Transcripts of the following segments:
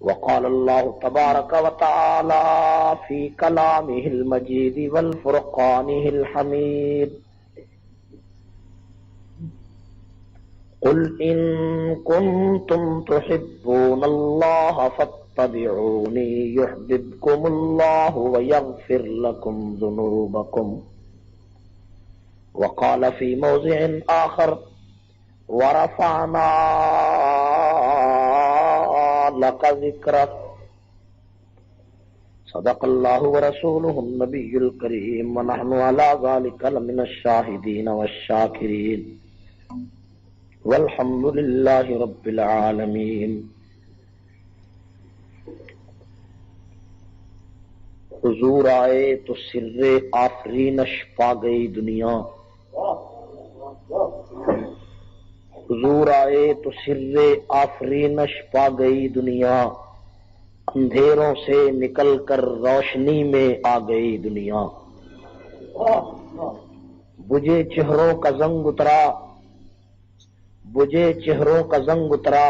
وقال الله تبارك وتعالى في كلامه المجيد والفرقانه الحميد قل إن كنتم تحبون الله فاتبعوني يحببكم الله ويغفر لكم ذنوبكم وقال في موضع آخر ورفعنا لك ذكرك صدق الله ورسوله النبي الكريم ونحن على ذلك لمن الشاهدين والشاكرين والحمد لله رب العالمين. حضور آئے تو سر آفرینش پا گئی دنیا، حضور آئے تو سر آفرینش پا گئی دنیا، اندھیروں سے نکل کر روشنی میں آ گئی دنیا، بجھے چہروں کا زنگ اترا، بجھے چہروں کا زنگ اترا،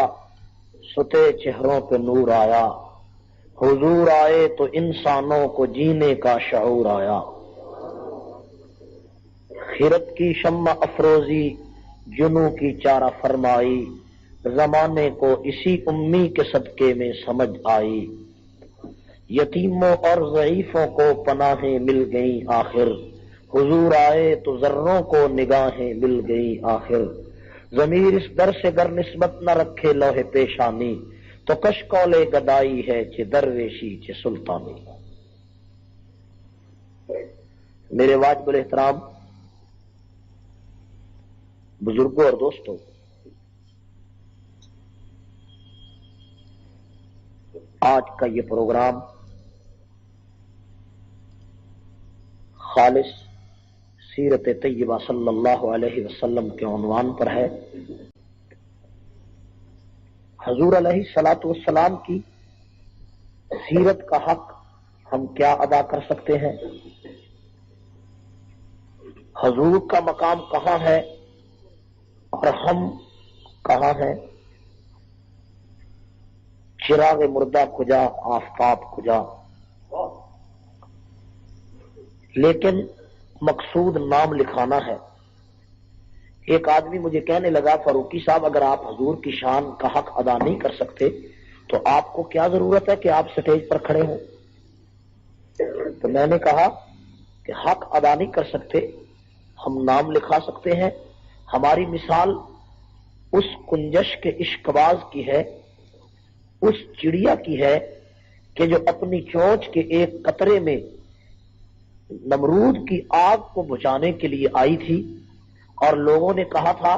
ستے چہروں پہ نور آیا، حضور آئے تو انسانوں کو جینے کا شعور آیا، خیرت کی شمع افروزی جنوں کی چارہ فرمائی، زمانے کو اسی امی کے صدقے میں سمجھ آئی، یتیموں اور ضعیفوں کو پناہیں مل گئیں آخر، حضور آئے تو ذروں کو نگاہیں مل گئیں آخر، ضمیر اس در سے گر نسبت نہ رکھے لوح پیشانی، تو کش کولے گدائی ہے چھ درویشی چھ سلطانی۔ میرے واجب الاحترام بزرگوں اور دوستوں، آج کا یہ پروگرام خالص سیرت طیبہ صلی اللہ علیہ وسلم کے عنوان پر ہے۔ حضور علیہ الصلوۃ والسلام کی سیرت کا حق ہم کیا ادا کر سکتے ہیں؟ حضور کا مقام کہاں ہے اور ہم کہاں ہیں؟ چراغ مردہ کجا، آفتاب کجا؟ لیکن مقصود نام لکھانا ہے۔ ایک آدمی مجھے کہنے لگا فاروقی صاحب اگر آپ حضور کی شان کا حق ادا نہیں کر سکتے تو آپ کو کیا ضرورت ہے کہ آپ سٹیج پر کھڑے ہوں؟ تو میں نے کہا کہ حق ادا نہیں کر سکتے، ہم نام لکھا سکتے ہیں۔ ہماری مثال اس کنجش کے عشقباز کی ہے، اس چڑیا کی ہے کہ جو اپنی چونچ کے ایک قطرے میں نمرود کی آگ کو بجھانے کے لیے آئی تھی، اور لوگوں نے کہا تھا،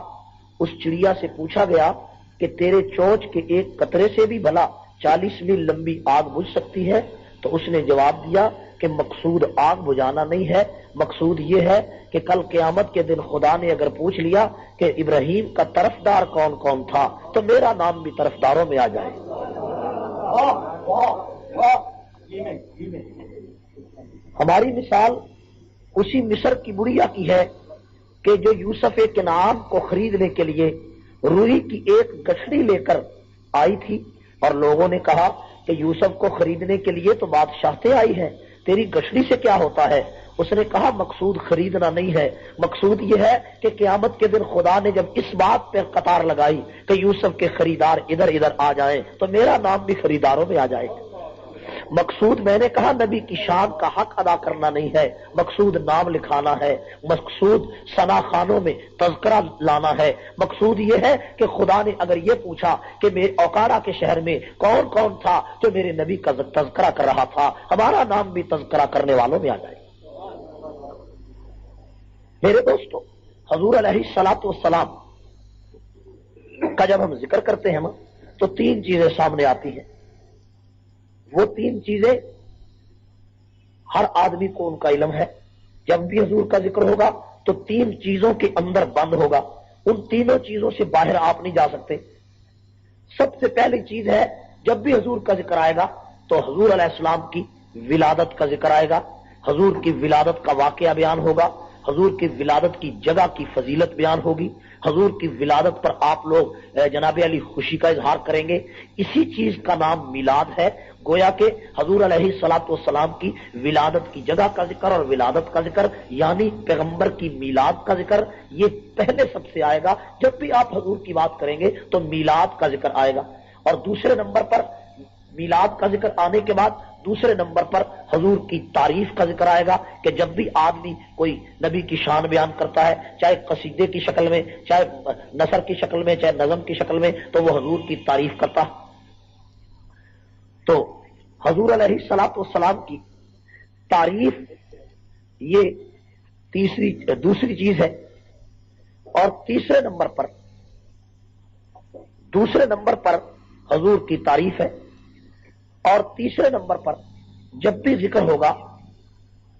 اس چڑیا سے پوچھا گیا کہ تیرے چونچ کے ایک قطرے سے بھی بھلا 40 میل لمبی آگ بجھ سکتی ہے؟ تو اس نے جواب دیا کہ مقصود آگ بجھانا نہیں ہے، مقصود یہ ہے کہ کل قیامت کے دن خدا نے اگر پوچھ لیا کہ ابراہیم کا طرفدار کون کون تھا تو میرا نام بھی طرفداروں میں آ جائے۔ ہماری مثال اسی مصر کی بڑھیا کی ہے کہ جو یوسف کنعان کو خریدنے کے لیے روئی کی ایک گٹھڑی لے کر آئی تھی، اور لوگوں نے کہا کہ یوسف کو خریدنے کے لیے تو بادشاہتیں آئی ہیں، تیری گٹھڑی سے کیا ہوتا ہے؟ اس نے کہا مقصود خریدنا نہیں ہے، مقصود یہ ہے کہ قیامت کے دن خدا نے جب اس بات پہ قطار لگائی کہ یوسف کے خریدار ادھر ادھر آ جائیں تو میرا نام بھی خریداروں میں آ جائے۔ مقصود میں نے کہا نبی کی شان کا حق ادا کرنا نہیں ہے، مقصود نام لکھانا ہے، مقصود ثنا خانوں میں تذکرہ لانا ہے۔ مقصود یہ ہے کہ خدا نے اگر یہ پوچھا کہ میرے اوکاڑا کے شہر میں کون کون تھا جو میرے نبی کا تذکرہ کر رہا تھا، ہمارا نام بھی تذکرہ کرنے والوں میں آ جائے۔ میرے دوستو، حضور علیہ الصلوۃ والسلام کا جب ہم ذکر کرتے ہیں تو 3 چیزیں سامنے آتی ہیں۔ وہ 3 چیزیں ہر آدمی کو ان کا علم ہے، جب بھی حضور کا ذکر ہوگا تو 3 چیزوں کے اندر بند ہوگا، ان تینوں چیزوں سے باہر آپ نہیں جا سکتے۔ سب سے پہلی چیز ہے، جب بھی حضور کا ذکر آئے گا تو حضور علیہ السلام کی ولادت کا ذکر آئے گا، حضور کی ولادت کا واقعہ بیان ہوگا، حضور کی ولادت کی جگہ کی فضیلت بیان ہوگی، حضور کی ولادت پر آپ لوگ جناب علی خوشی کا اظہار کریں گے۔ اسی چیز کا نام میلاد ہے۔ گویا کہ حضور علیہ الصلوۃ والسلام کی ولادت کی جگہ کا ذکر اور ولادت کا ذکر یعنی پیغمبر کی میلاد کا ذکر یہ پہلے سب سے آئے گا۔ جب بھی آپ حضور کی بات کریں گے تو میلاد کا ذکر آئے گا، اور دوسرے نمبر پر میلاد کا ذکر آنے کے بعد دوسرے نمبر پر حضور کی تعریف کا ذکر آئے گا کہ جب بھی آدمی کوئی نبی کی شان بیان کرتا ہے، چاہے قصیدے کی شکل میں، چاہے نثر کی شکل میں، چاہے نظم کی شکل میں، تو وہ حضور کی تعریف کرتا ہے۔ تو حضور علیہ الصلوۃ والسلام کی تعریف یہ دوسری چیز ہے۔ اور دوسرے نمبر پر حضور کی تعریف ہے، اور تیسرے نمبر پر جب بھی ذکر ہوگا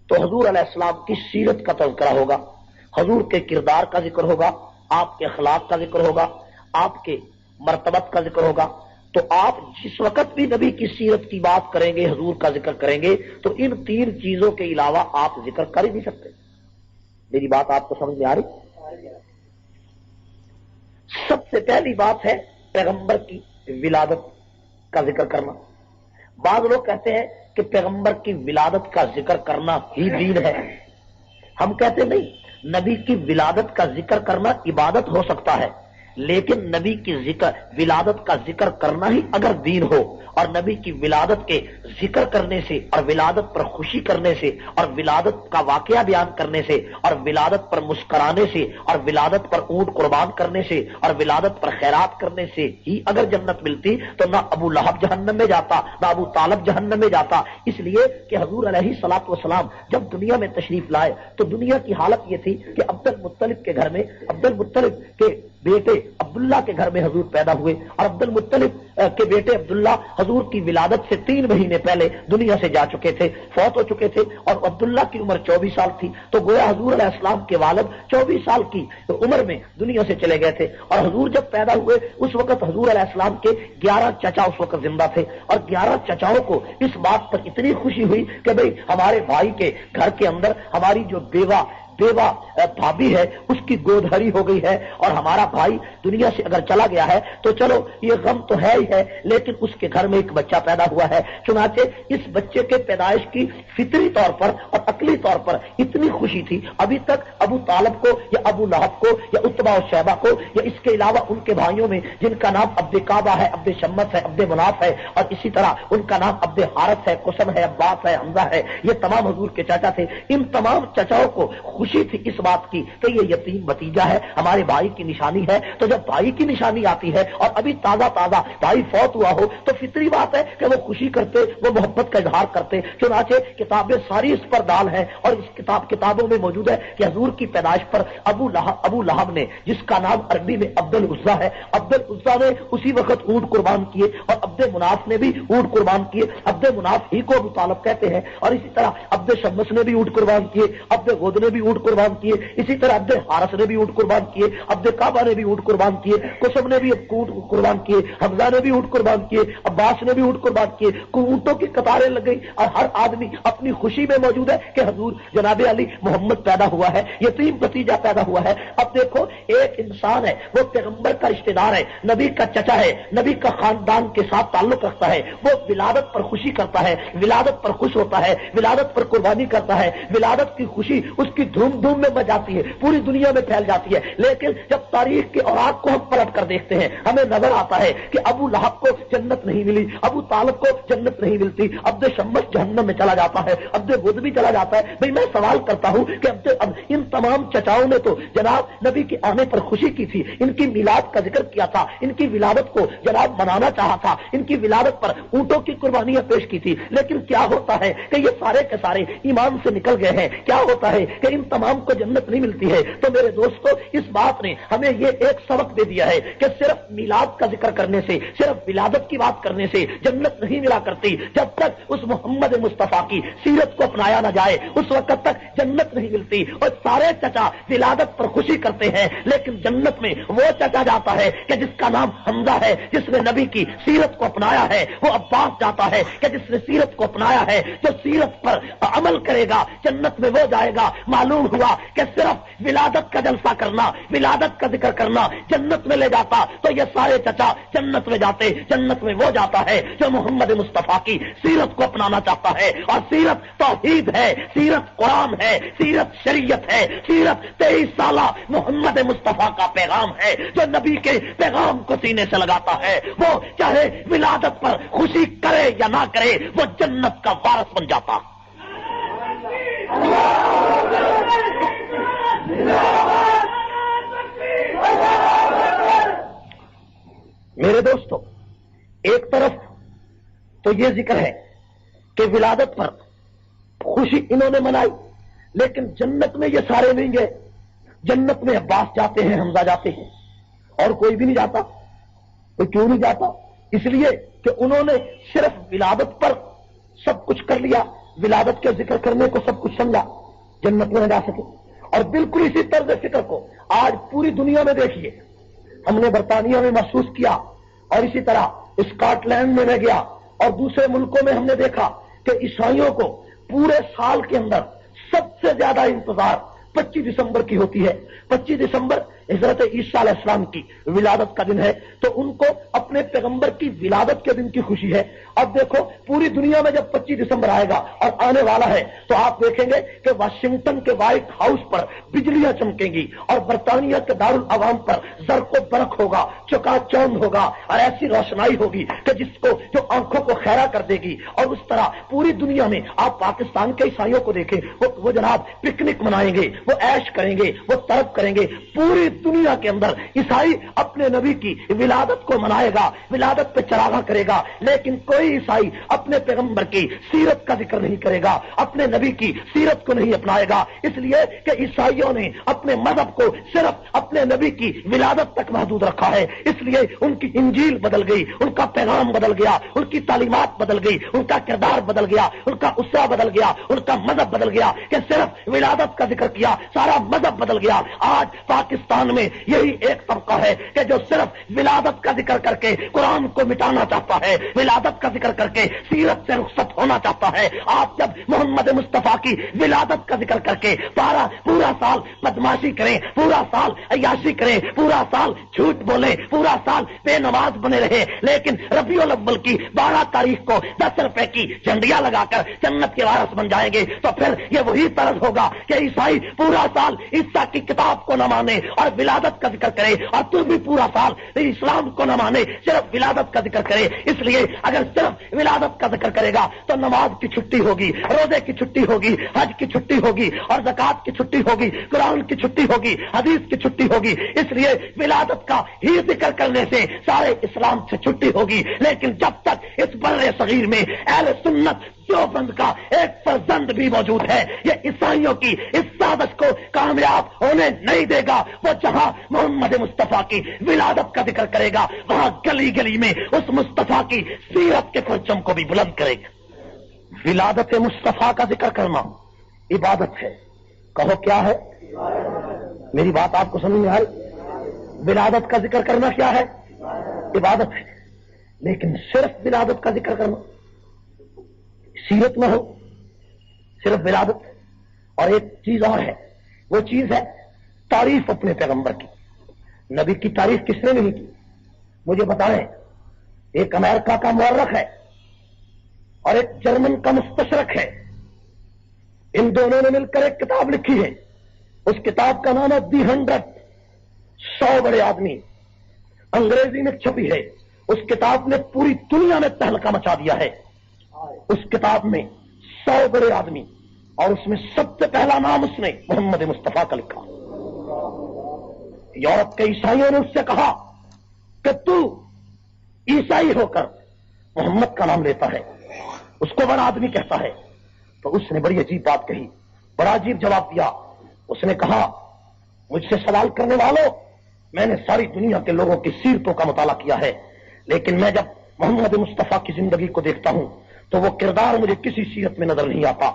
تو حضور علیہ السلام کی سیرت کا تذکرہ ہوگا، حضور کے کردار کا ذکر ہوگا، آپ کے اخلاق کا ذکر ہوگا، آپ کے مرتبت کا ذکر ہوگا۔ تو آپ جس وقت بھی نبی کی سیرت کی بات کریں گے، حضور کا ذکر کریں گے، تو ان تین چیزوں کے علاوہ آپ ذکر کر ہی نہیں سکتے۔ میری بات آپ کو سمجھ میں آ رہی؟ سب سے پہلی بات ہے پیغمبر کی ولادت کا ذکر کرنا۔ بعض لوگ کہتے ہیں کہ پیغمبر کی ولادت کا ذکر کرنا ہی دین ہے۔ ہم کہتے نہیں، نبی کی ولادت کا ذکر کرنا عبادت ہو سکتا ہے، لیکن نبی کی ولادت کا ذکر کرنا ہی اگر دین ہو، اور نبی کی ولادت کے ذکر کرنے سے اور ولادت پر خوشی کرنے سے اور ولادت کا واقعہ بیان کرنے سے اور ولادت پر مسکرانے سے اور ولادت پر اونٹ قربان کرنے سے اور ولادت پر خیرات کرنے سے ہی اگر جنت ملتی تو نہ ابو لہب جہنم میں جاتا، نہ ابو طالب جہنم میں جاتا۔ اس لیے کہ حضور علیہ الصلوۃ والسلام جب دنیا میں تشریف لائے تو دنیا کی حالت یہ تھی کہ عبد المطلب کے گھر میں، عبد المطلب کے بیٹے عبداللہ کے گھر میں حضور پیدا ہوئے، اور عبد المطلب کے بیٹے عبداللہ حضور کی ولادت سے 3 مہینے پہلے دنیا سے جا چکے تھے، فوت ہو چکے تھے، اور عبداللہ کی عمر 24 سال تھی۔ تو گویا حضور علیہ السلام کے والد 24 سال کی عمر میں دنیا سے چلے گئے تھے، اور حضور جب پیدا ہوئے اس وقت حضور علیہ السلام کے 11 چچا اس وقت زندہ تھے، اور 11 چچاؤں کو اس بات پر اتنی خوشی ہوئی کہ بھئی ہمارے بھائی کے گھر کے اندر ہماری جو بیوہ بھابھی ہے اس کی گود ہری ہو گئی ہے، اور ہمارا بھائی دنیا سے اگر چلا گیا ہے تو چلو یہ غم تو ہے ہی ہے، لیکن اس کے گھر میں ایک بچہ پیدا ہوا ہے۔ چنانچہ اس بچے کے پیدائش کی فطری طور پر اور عقلی طور پر اتنی خوشی تھی، ابھی تک ابو طالب کو یا ابو لہب کو یا عتبہ و شیبہ کو یا اس کے علاوہ ان کے بھائیوں میں جن کا نام عبد کعبہ ہے، عبد شمس ہے، عبد مناف ہے، اور اسی طرح ان کا نام عبد حارث ہے، قسم ہے، عباس ہے، حمزہ ہے، یہ تمام حضور کے چاچا تھے۔ ان تمام چچاؤں کو خوشی تھی اس بات کی کہ یہ یتیم بھتیجا ہے، ہمارے بھائی کی نشانی ہے۔ تو جب بھائی کی نشانی آتی ہے اور ابھی تازہ بھائی فوت ہوا ہو تو فطری بات ہے کہ وہ خوشی کرتے، وہ محبت کا اظہار کرتے۔ چنانچہ کتابیں ساری اس پر دال ہیں، اور اس کتابوں میں موجود ہے کہ حضور کی پیدائش پر ابو لہب نے، جس کا نام عربی میں عبد العزا ہے، عبد العزا نے اسی وقت اونٹ قربان کیے، اور عبد مناف نے بھی اونٹ قربان کیے۔ عبد مناف ہی کو ابو طالب کہتے ہیں، اور اسی طرح عبد شمس نے بھی اونٹ قربان کیے، عبد غد نے بھی اونٹ قربان کیے، اسی طرح عبد حارث نے بھی اونٹ قربان کیے، عبد کعبہ نے بھی اونٹ قربان کیے، قسم نے بھی اونٹ قربان کیے، حمزہ نے بھی اونٹ قربان کیے، عباس نے بھی اونٹ قربان کیے۔ اونٹوں کی قطاریں لگ گئی، اور ہر آدمی اپنی خوشی میں موجود ہے کہ حضور جناب علی محمد پیدا ہوا ہے، یتیم بھتیجا پیدا ہوا ہے۔ اب دیکھو، ایک انسان ہے، وہ پیغمبر کا رشتہ دار ہے، نبی کا چچا ہے، نبی کا خاندان کے ساتھ تعلق رکھتا ہے، وہ ولادت پر خوشی کرتا ہے، ولادت پر خوش ہوتا ہے، ولادت پر قربانی کرتا ہے، ولادت کی خوشی اس کی دھوم دھوم میں مچاتی ہے، پوری دنیا میں پھیل جاتی ہے۔ لیکن جب تاریخ کے اوراق کو ہم پلٹ کر دیکھتے ہیں، ہمیں نظر آتا ہے کہ ابو لہب کو جنت نہیں ملی، ابو طالب کو جنت نہیں ملتی، عبد شمس جہنم میں چلا جاتا ہے، عبد غد بھی چلا جاتا ہے۔ بھئی میں سوال کرتا ہوں کہ ان تمام چچاؤں نے تو جناب نبی کے آنے پر خوشی کی تھی، ان کی میلاد کا ذکر کیا تھا، ان کی ولادت کو جناب منانا چاہا تھا، ان کی ولادت پر اونٹوں کی قربانیاں پیش کی تھی، لیکن کیا ہوتا ہے کہ یہ سارے کے سارے ایمان سے نکل گئے ہیں؟ کیا ہوتا ہے کہ ان تمام کو جنت نہیں ملتی ہے؟ تو میرے دوستو، اس بات نے ہمیں یہ ایک سبق دے دیا ہے کہ صرف میلاد کا ذکر کرنے سے، صرف ولادت کی بات کرنے سے جنت نہیں ملا کرتی۔ جب تک اس محمد مصطفیٰ کی سیرت کو اپنایا نہ جائے اس وقت تک جنت نہیں ملتی۔ اور سارے چچا ولادت پر خوشی کرتے ہیں، لیکن جنت میں وہ چچا جاتا ہے کہ جس کا نام حمزہ ہے، جس نے نبی کی سیرت کو اپنایا ہے۔ وہ عباس جاتا ہے کہ جس نے سیرت کو اپنایا ہے، جو سیرت پر عمل کرے گا جنت میں وہ جائے گا۔ معلوم معلوم ہوا کہ صرف ولادت کا جلسہ کرنا، ولادت کا ذکر کرنا جنت میں لے جاتا تو یہ سارے چچا جنت میں جاتے۔ جنت میں وہ جاتا ہے جو محمد مصطفیٰ کی سیرت کو اپنانا چاہتا ہے، اور سیرت توحید ہے، سیرت قرآن ہے، سیرت شریعت ہے، سیرت 23 سالہ محمد مصطفیٰ کا پیغام ہے۔ جو نبی کے پیغام کو سینے سے لگاتا ہے وہ چاہے ولادت پر خوشی کرے یا نہ کرے وہ جنت کا وارث بن جاتا۔ میرے دوستو، ایک طرف تو یہ ذکر ہے کہ ولادت پر خوشی انہوں نے منائی، لیکن جنت میں یہ سارے نہیں گئے۔ جنت میں عباس جاتے ہیں، حمزہ جاتے ہیں، اور کوئی بھی نہیں جاتا۔ تو کیوں نہیں جاتا؟ اس لیے کہ انہوں نے صرف ولادت پر سب کچھ کر لیا، ولادت کے ذکر کرنے کو سب کچھ سمجھا، جنت میں نہ جا سکے۔ اور بالکل اسی طرز فکر کو آج پوری دنیا میں دیکھیے، ہم نے برطانیہ میں محسوس کیا، اور اسی طرح اسکاٹ لینڈ میں گیا اور دوسرے ملکوں میں ہم نے دیکھا کہ عیسائیوں کو پورے سال کے اندر سب سے زیادہ انتظار 25 دسمبر کی ہوتی ہے۔ 25 دسمبر حضرت عیسیٰ علیہ السلام کی ولادت کا دن ہے، تو ان کو اپنے پیغمبر کی ولادت کے دن کی خوشی ہے۔ اب دیکھو پوری دنیا میں جب 25 دسمبر آئے گا اور آنے والا ہے تو آپ دیکھیں گے کہ واشنگٹن کے وائٹ ہاؤس پر بجلیاں چمکیں گی، اور برطانیہ کے دارالعوام پر زرق و برق ہوگا، چکا چوند ہوگا، اور ایسی روشنائی ہوگی کہ جس کو جو آنکھوں کو خیرہ کر دے گی۔ اور اس طرح پوری دنیا میں آپ پاکستان کے عیسائیوں کو دیکھیں، وہ جناب پکنک منائیں گے، وہ عیش کریں گے، وہ طرب کریں گے۔ پوری دنیا کے اندر عیسائی اپنے نبی کی ولادت کو منائے گا، ولادت پہ چراغاں کرے گا، لیکن کوئی عیسائی اپنے پیغمبر کی سیرت کا ذکر نہیں کرے گا، اپنے نبی کی سیرت کو نہیں اپنائے گا، اس لیے کہ عیسائیوں نے اپنے مذہب کو صرف اپنے نبی کی ولادت تک محدود رکھا ہے۔ اس لیے ان کی انجیل بدل گئی، ان کا پیغام بدل گیا، ان کی تعلیمات بدل گئی، ان کا کردار بدل گیا، ان کا اسرہ بدل گیا، ان کا مذہب بدل گیا، کہ صرف ولادت کا ذکر کیا سارا مذہب بدل گیا۔ آج پاکستان میں یہی ایک طبقہ ہے کہ جو صرف ولادت کا ذکر کر کے قرآن کو مٹانا چاہتا ہے، ولادت کا ذکر کر کے سیرت سے رخصت ہونا چاہتا ہے۔ آپ جب محمد مصطفیٰ کی ولادت کا ذکر کر کے پورا سال بدماشی کریں، پورا سال عیاشی کریں، پورا سال جھوٹ بولیں، پورا سال بے نماز بنے رہے، لیکن ربیع الاول کی 12 تاریخ کو 10 روپے کی جھنڈیاں لگا کر جنت کے وارث بن جائیں گے، تو پھر یہ وہی طرز ہوگا کہ عیسائی پورا سال عیسیٰ کی کتاب کو نہ مانے اور ولادت کا ذکر کرے، اور تو بھی پورا سال اسلام کو نہ مانے، صرف ولادت کا ذکر کرے۔ اس لیے اگر صرف ولادت کا ذکر کرے گا تو نماز کی چھٹی ہوگی، روزے کی چھٹی ہوگی، حج کی چھٹی ہوگی، اور زکوٰۃ کی چھٹی ہوگی، قرآن کی چھٹی ہوگی، حدیث کی چھٹی ہوگی۔ اس لیے ولادت کا ہی ذکر کرنے سے سارے اسلام سے چھٹی ہوگی، لیکن جب تک اس بر صغیر میں اہل سنت دیوبند کا ایک فرزند بھی موجود ہے، یہ عیسائیوں کی اس سازش کو کامیاب ہونے نہیں دے گا۔ وہ جہاں محمد مصطفیٰ کی ولادت کا ذکر کرے گا وہاں گلی گلی میں اس مصطفیٰ کی سیرت کے پرچم کو بھی بلند کرے گا۔ ولادت مصطفیٰ کا ذکر کرنا عبادت ہے، کہو کیا ہے؟ میری بات آپ کو سمجھ میں آئی؟ ولادت کا ذکر کرنا کیا ہے؟ عبادت ہے، لیکن صرف ولادت کا ذکر کرنا، سیرت نہ ہو، صرف ولادت۔ اور ایک چیز اور ہے، وہ چیز ہے تعریف اپنے پیغمبر کی۔ نبی کی تعریف کس نے نہیں کی؟ مجھے بتائیں، ایک امریکہ کا مورخ ہے اور ایک جرمن کا مستشرق ہے، ان دونوں نے مل کر ایک کتاب لکھی ہے، اس کتاب کا نام ہے دی 100، 100 بڑے آدمی، انگریزی میں چھپی ہے۔ اس کتاب نے پوری دنیا میں تہلکہ مچا دیا ہے۔ اس کتاب میں 100 بڑے آدمی، اور اس میں سب سے پہلا نام اس نے محمد مصطفیٰ کا لکھا۔ یورپ کے عیسائیوں نے اس سے کہا کہ تو عیسائی ہو کر محمد کا نام لیتا ہے، اس کو بڑا آدمی کہتا ہے۔ تو اس نے بڑی عجیب بات کہی، بڑا عجیب جواب دیا۔ اس نے کہا، مجھ سے سوال کرنے والوں، میں نے ساری دنیا کے لوگوں کی سیرتوں کا مطالعہ کیا ہے، لیکن میں جب محمد مصطفیٰ کی زندگی کو دیکھتا ہوں تو وہ کردار مجھے کسی سیرت میں نظر نہیں آتا۔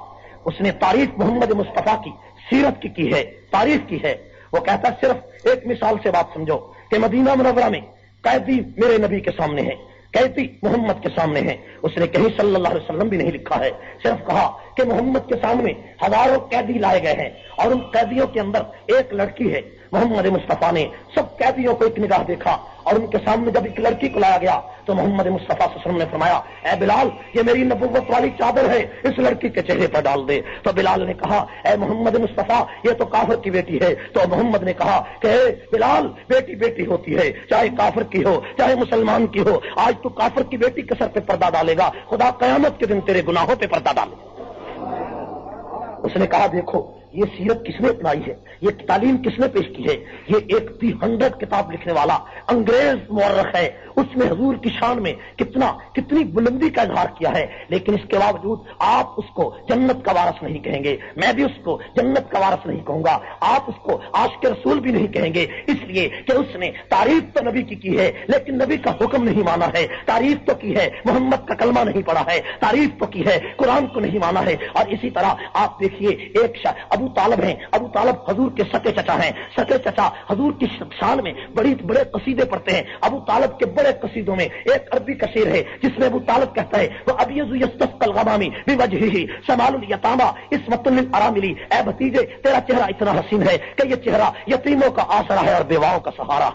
اس نے تعریف محمد مصطفیٰ کی سیرت کی ہے، تعریف کی ہے۔ وہ کہتا ہے، صرف ایک مثال سے بات سمجھو کہ مدینہ منورہ میں قیدی میرے نبی کے سامنے ہے، قیدی محمد کے سامنے ہیں. اس نے کہیں صلی اللہ علیہ وسلم بھی نہیں لکھا ہے، صرف کہا کہ محمد کے سامنے ہزاروں قیدی لائے گئے ہیں اور ان قیدیوں کے اندر ایک لڑکی ہے. محمد مصطفیٰ نے سب قیدیوں کو ایک نگاہ دیکھا اور ان کے سامنے جب ایک لڑکی کو لایا گیا تو محمد مصطفیٰ صلی اللہ علیہ وسلم نے فرمایا، اے بلال، یہ میری نبوت والی چادر ہے، اس لڑکی کے چہرے پر ڈال دے. تو بلال نے کہا، اے محمد مصطفیٰ، یہ تو کافر کی بیٹی ہے. تو محمد نے کہا کہ اے بلال، بیٹی بیٹی ہوتی ہے، چاہے کافر کی ہو چاہے مسلمان کی ہو. آج تو کافر کی بیٹی کے سر پہ پردہ ڈالے گا، خدا قیامت کے دن تیرے گناہوں پہ پردہ ڈالے گا. اس نے کہا، دیکھو یہ سیرت کس نے اپنائی ہے، یہ تعلیم کس نے پیش کی ہے. یہ ایک 300 کتاب لکھنے والا انگریز مورخ ہے، اس میں حضور کی شان میں کتنی بلندی کا اظہار کیا ہے، لیکن اس کے باوجود آپ اس کو جنت کا وارث نہیں کہیں گے. میں بھی اس کو جنت کا وارث نہیں کہوں گا. آپ اس کو عاشق رسول بھی نہیں کہیں گے، اس لیے کہ اس نے تعریف تو نبی کی ہے لیکن نبی کا حکم نہیں مانا ہے. تعریف تو کی ہے، محمد کا کلمہ نہیں پڑھا ہے. تعریف تو کی ہے، قرآن کو نہیں مانا ہے. اور اسی طرح آپ دیکھیے، ایک ابو طالب ہیں. ابو طالب حضور کے سکے چچا ہیں. سکے چچا حضور کی شان میں بڑے قصیدے پڑھتے ہیں. ابو طالب کے بڑے قصیدوں میں ایک عربی کا شعر ہے جس میں ابو طالب کہتا ہے، وہ ابیض یستسقی الغمام بوجہہ شمال الیتامی عصمۃ للارامل. اے بھتیجے، تیرا چہرہ اتنا حسین ہے کہ یہ چہرہ یتیموں کا آسرا ہے اور بیواؤں کا سہارا.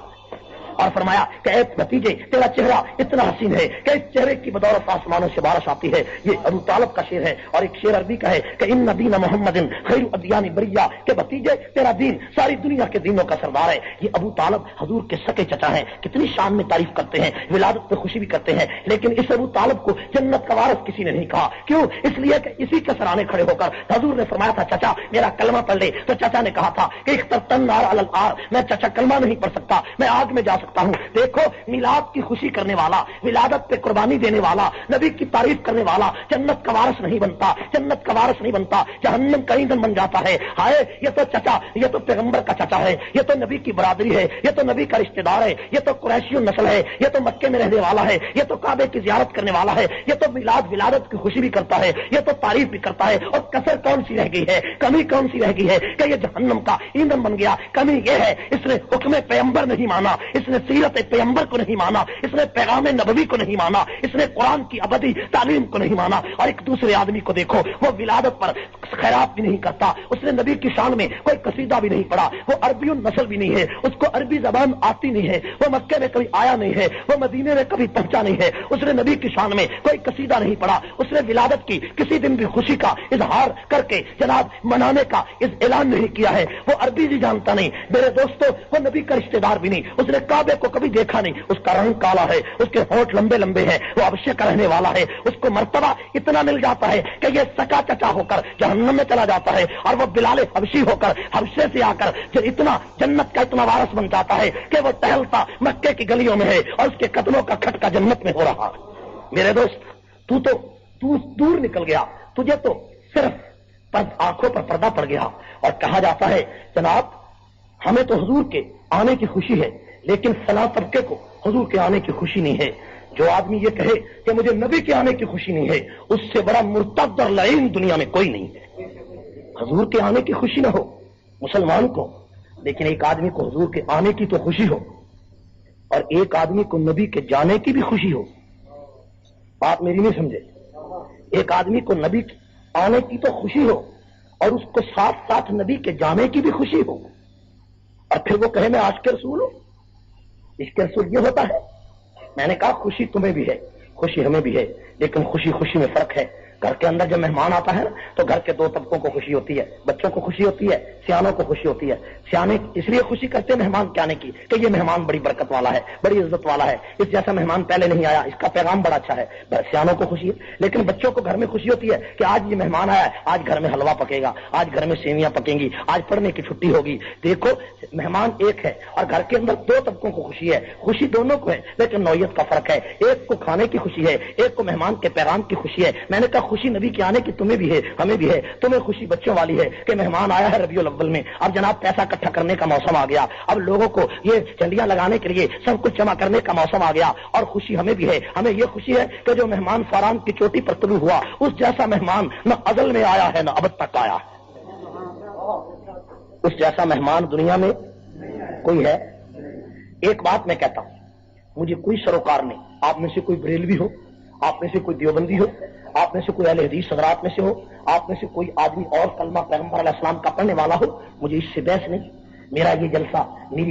اور فرمایا کہ اے بھتیجے، تیرا چہرہ اتنا حسین ہے کہ اس چہرے کی بدولت آسمانوں سے بارش آتی ہے. یہ ابو طالب کا شعر ہے. اور ایک شعر عربی کا ہے کہ ان دین محمد خیر ادیان بریہ، کہ بھتیجے تیرا دین ساری دنیا کے دینوں کا سردار ہے. یہ ابو طالب حضور کے سکے چچا ہیں. کتنی شان میں تعریف کرتے ہیں، ولادت پہ خوشی بھی کرتے ہیں، لیکن اس ابو طالب کو جنت کا وارث کسی نے نہیں کہا. کیوں؟ اس لیے کہ اسی کے سرانے کھڑے ہو کر حضور نے فرمایا تھا، چچا میرا کلمہ پڑھ لے. تو چچا نے کہا تھا کہ اخترتن نار علی الار، میں چچا کلمہ نہیں پڑھ سکتا، میں آگ میں جا سکتا ہوں. دیکھو، میلاد کی خوشی کرنے والا، ولادت پہ قربانی دینے والا، نبی کی تعریف کرنے والا جنت کا وارث نہیں بنتا. جنت کا وارث نہیں بنتا، جہنم کا ایندھن بن جاتا ہے. ہائے، یہ تو چچا، یہ تو پیغمبر کا چچا ہے، یہ تو نبی کی برادری ہے، یہ تو نبی کا رشتہ دار ہے، یہ تو قریشی نسل ہے، یہ تو مکے میں رہنے والا ہے، یہ تو کعبے کی زیارت کرنے والا ہے، یہ تو ولادت کی خوشی بھی کرتا ہے، یہ تو تعریف بھی کرتا ہے. اور کسر کون سی رہ گئی ہے، کمی کون سی رہ گئی ہے کہ یہ جہنم کا ایندھن بن گیا؟ کمی یہ ہے، اس نے حکم پیغمبر نہیں مانا، اس نے سیرت پیغمبر کو نہیں مانا، اس نے پیغام نبوی کو نہیں مانا، اس نے قرآن کی ابدی تعلیم کو نہیں مانا. اور ایک دوسرے آدمی کو دیکھو، وہ ولادت پر خیرات بھی نہیں کرتا، اس نے نبی کی شان میں کوئی قصیدہ بھی نہیں پڑھا، وہ عربی النسل بھی نہیں ہے، اس کو عربی زبان آتی نہیں ہے، وہ مکے میں کبھی آیا نہیں ہے، وہ مدینے میں کبھی پہنچا نہیں ہے، اس نے نبی کی شان میں کوئی قصیدہ نہیں پڑھا، اس نے ولادت کی کسی دن بھی خوشی کا اظہار کر کے جناب منانے کا اعلان نہیں کیا ہے. وہ عربی بھی جانتا نہیں میرے دوستو، وہ نبی کا رشتہ دار بھی نہیں، اس نے کعبے کو کبھی دیکھا نہیں، اس کا رنگ کالا ہے، اس کے ہونٹ لمبے لمبے ہیں، وہ حبشے کا رہنے والا ہے. اس کو مرتبہ اتنا مل جاتا ہے کہ یہ سکا چچا ہو کر جہنم میں چلا جاتا ہے، اور وہ بلال حبشی ہو کر حبشے سے آ کر اتنا جنت کا اتنا وارث بن جاتا ہے کہ وہ ٹہلتا مکے کی گلیوں میں ہے اور اس کے قدموں کا کھٹکا جنت میں ہو رہا. میرے دوست، تو دور نکل گیا، تجھے تو صرف آنکھوں پر پردہ پڑ گیا. اور کہا جاتا ہے، جناب ہمیں تو حضور کے آنے کی خوشی ہے لیکن فلاں طبقے کو حضور کے آنے کی خوشی نہیں ہے. جو آدمی یہ کہے کہ مجھے نبی کے آنے کی خوشی نہیں ہے، اس سے بڑا مرتد اور لعین دنیا میں کوئی نہیں ہے. حضور کے آنے کی خوشی نہ ہو مسلمان کو، لیکن ایک آدمی کو حضور کے آنے کی تو خوشی ہو، اور ایک آدمی کو نبی کے جانے کی بھی خوشی ہو. بات میری نہیں سمجھے؟ ایک آدمی کو نبی کے آنے کی تو خوشی ہو اور اس کو ساتھ ساتھ نبی کے جانے کی بھی خوشی ہو، اور پھر وہ کہے میں عاشق رسول ہوں. عشق رسول یہ ہوتا ہے. میں نے کہا خوشی تمہیں بھی ہے، خوشی ہمیں بھی ہے، لیکن خوشی میں فرق ہے. گھر کے اندر جب مہمان آتا ہے نا تو گھر کے دو طبقوں کو خوشی ہوتی ہے، بچوں کو خوشی ہوتی ہے، سیانوں کو خوشی ہوتی ہے. سیانے اس لیے خوشی کرتے ہیں مہمان کے آنے کی کہ یہ مہمان بڑی برکت والا ہے، بڑی عزت والا ہے، اس جیسا مہمان پہلے نہیں آیا، اس کا پیغام بڑا اچھا ہے. سیانوں کو خوشی ہے. لیکن بچوں کو گھر میں خوشی ہوتی ہے کہ آج یہ مہمان آیا ہے، آج گھر میں حلوہ پکے گا، آج گھر میں سیویاں پکیں گی، آج پڑھنے کی چھٹی ہوگی. دیکھو مہمان ایک ہے اور گھر کے اندر دو طبقوں کو خوشی ہے. خوشی دونوں کو ہے لیکن نوعیت کا فرق ہے. ایک کو کھانے کی خوشی ہے، ایک کو مہمان کے پیغام کی خوشی ہے. میں نے کہا خوشی نبی کے آنے کی تمہیں بھی ہے، ہمیں بھی ہے. تمہیں خوشی بچوں والی ہے کہ مہمان آیا ہے ربیع الاول میں، اب جناب پیسہ اکٹھا کرنے کا موسم آ گیا، اب لوگوں کو یہ جھنڈیاں لگانے کے لیے سب کچھ جمع کرنے کا موسم آ گیا. اور خوشی ہمیں بھی ہے. ہمیں یہ خوشی ہے کہ جو مہمان فاران کی چوٹی پر طلوع ہوا، اس جیسا مہمان نہ ازل میں آیا ہے نہ ابد تک آیا. اس جیسا مہمان دنیا میں کوئی ہے؟ ایک بات میں کہتا ہوں، مجھے کوئی سروکار نہیں آپ میں سے کوئی بریلوی ہو، آپ میں سے کوئی دیوبندی ہو، آپ میں سے کوئی اہل حدیث حضرات میں سے ہو، آپ میں سے کوئی آدمی اور کلمہ پیغمبر علیہ السلام کا پڑھنے والا ہو، مجھے اس سے بحث نہیں. میرا یہ جلسہ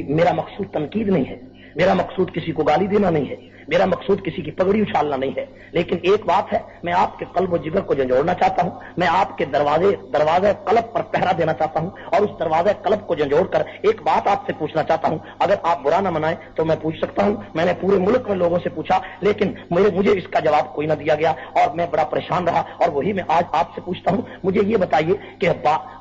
میرا مقصود تنقید نہیں ہے، میرا مقصود کسی کو گالی دینا نہیں ہے، میرا مقصود کسی کی پگڑی اچھالنا نہیں ہے. لیکن ایک بات ہے، میں آپ کے قلب و جگر کو جھنجھوڑنا چاہتا ہوں، میں آپ کے دروازے قلب پر پہرا دینا چاہتا ہوں، اور اس دروازے قلب کو جھنجھوڑ کر ایک بات آپ سے پوچھنا چاہتا ہوں. اگر آپ برا نہ منائیں تو میں پوچھ سکتا ہوں. میں نے پورے ملک میں لوگوں سے پوچھا، لیکن مجھے اس کا جواب کوئی نہ دیا گیا، اور میں بڑا پریشان رہا. اور وہی میں آج آپ سے پوچھتا ہوں، مجھے یہ بتائیے کہ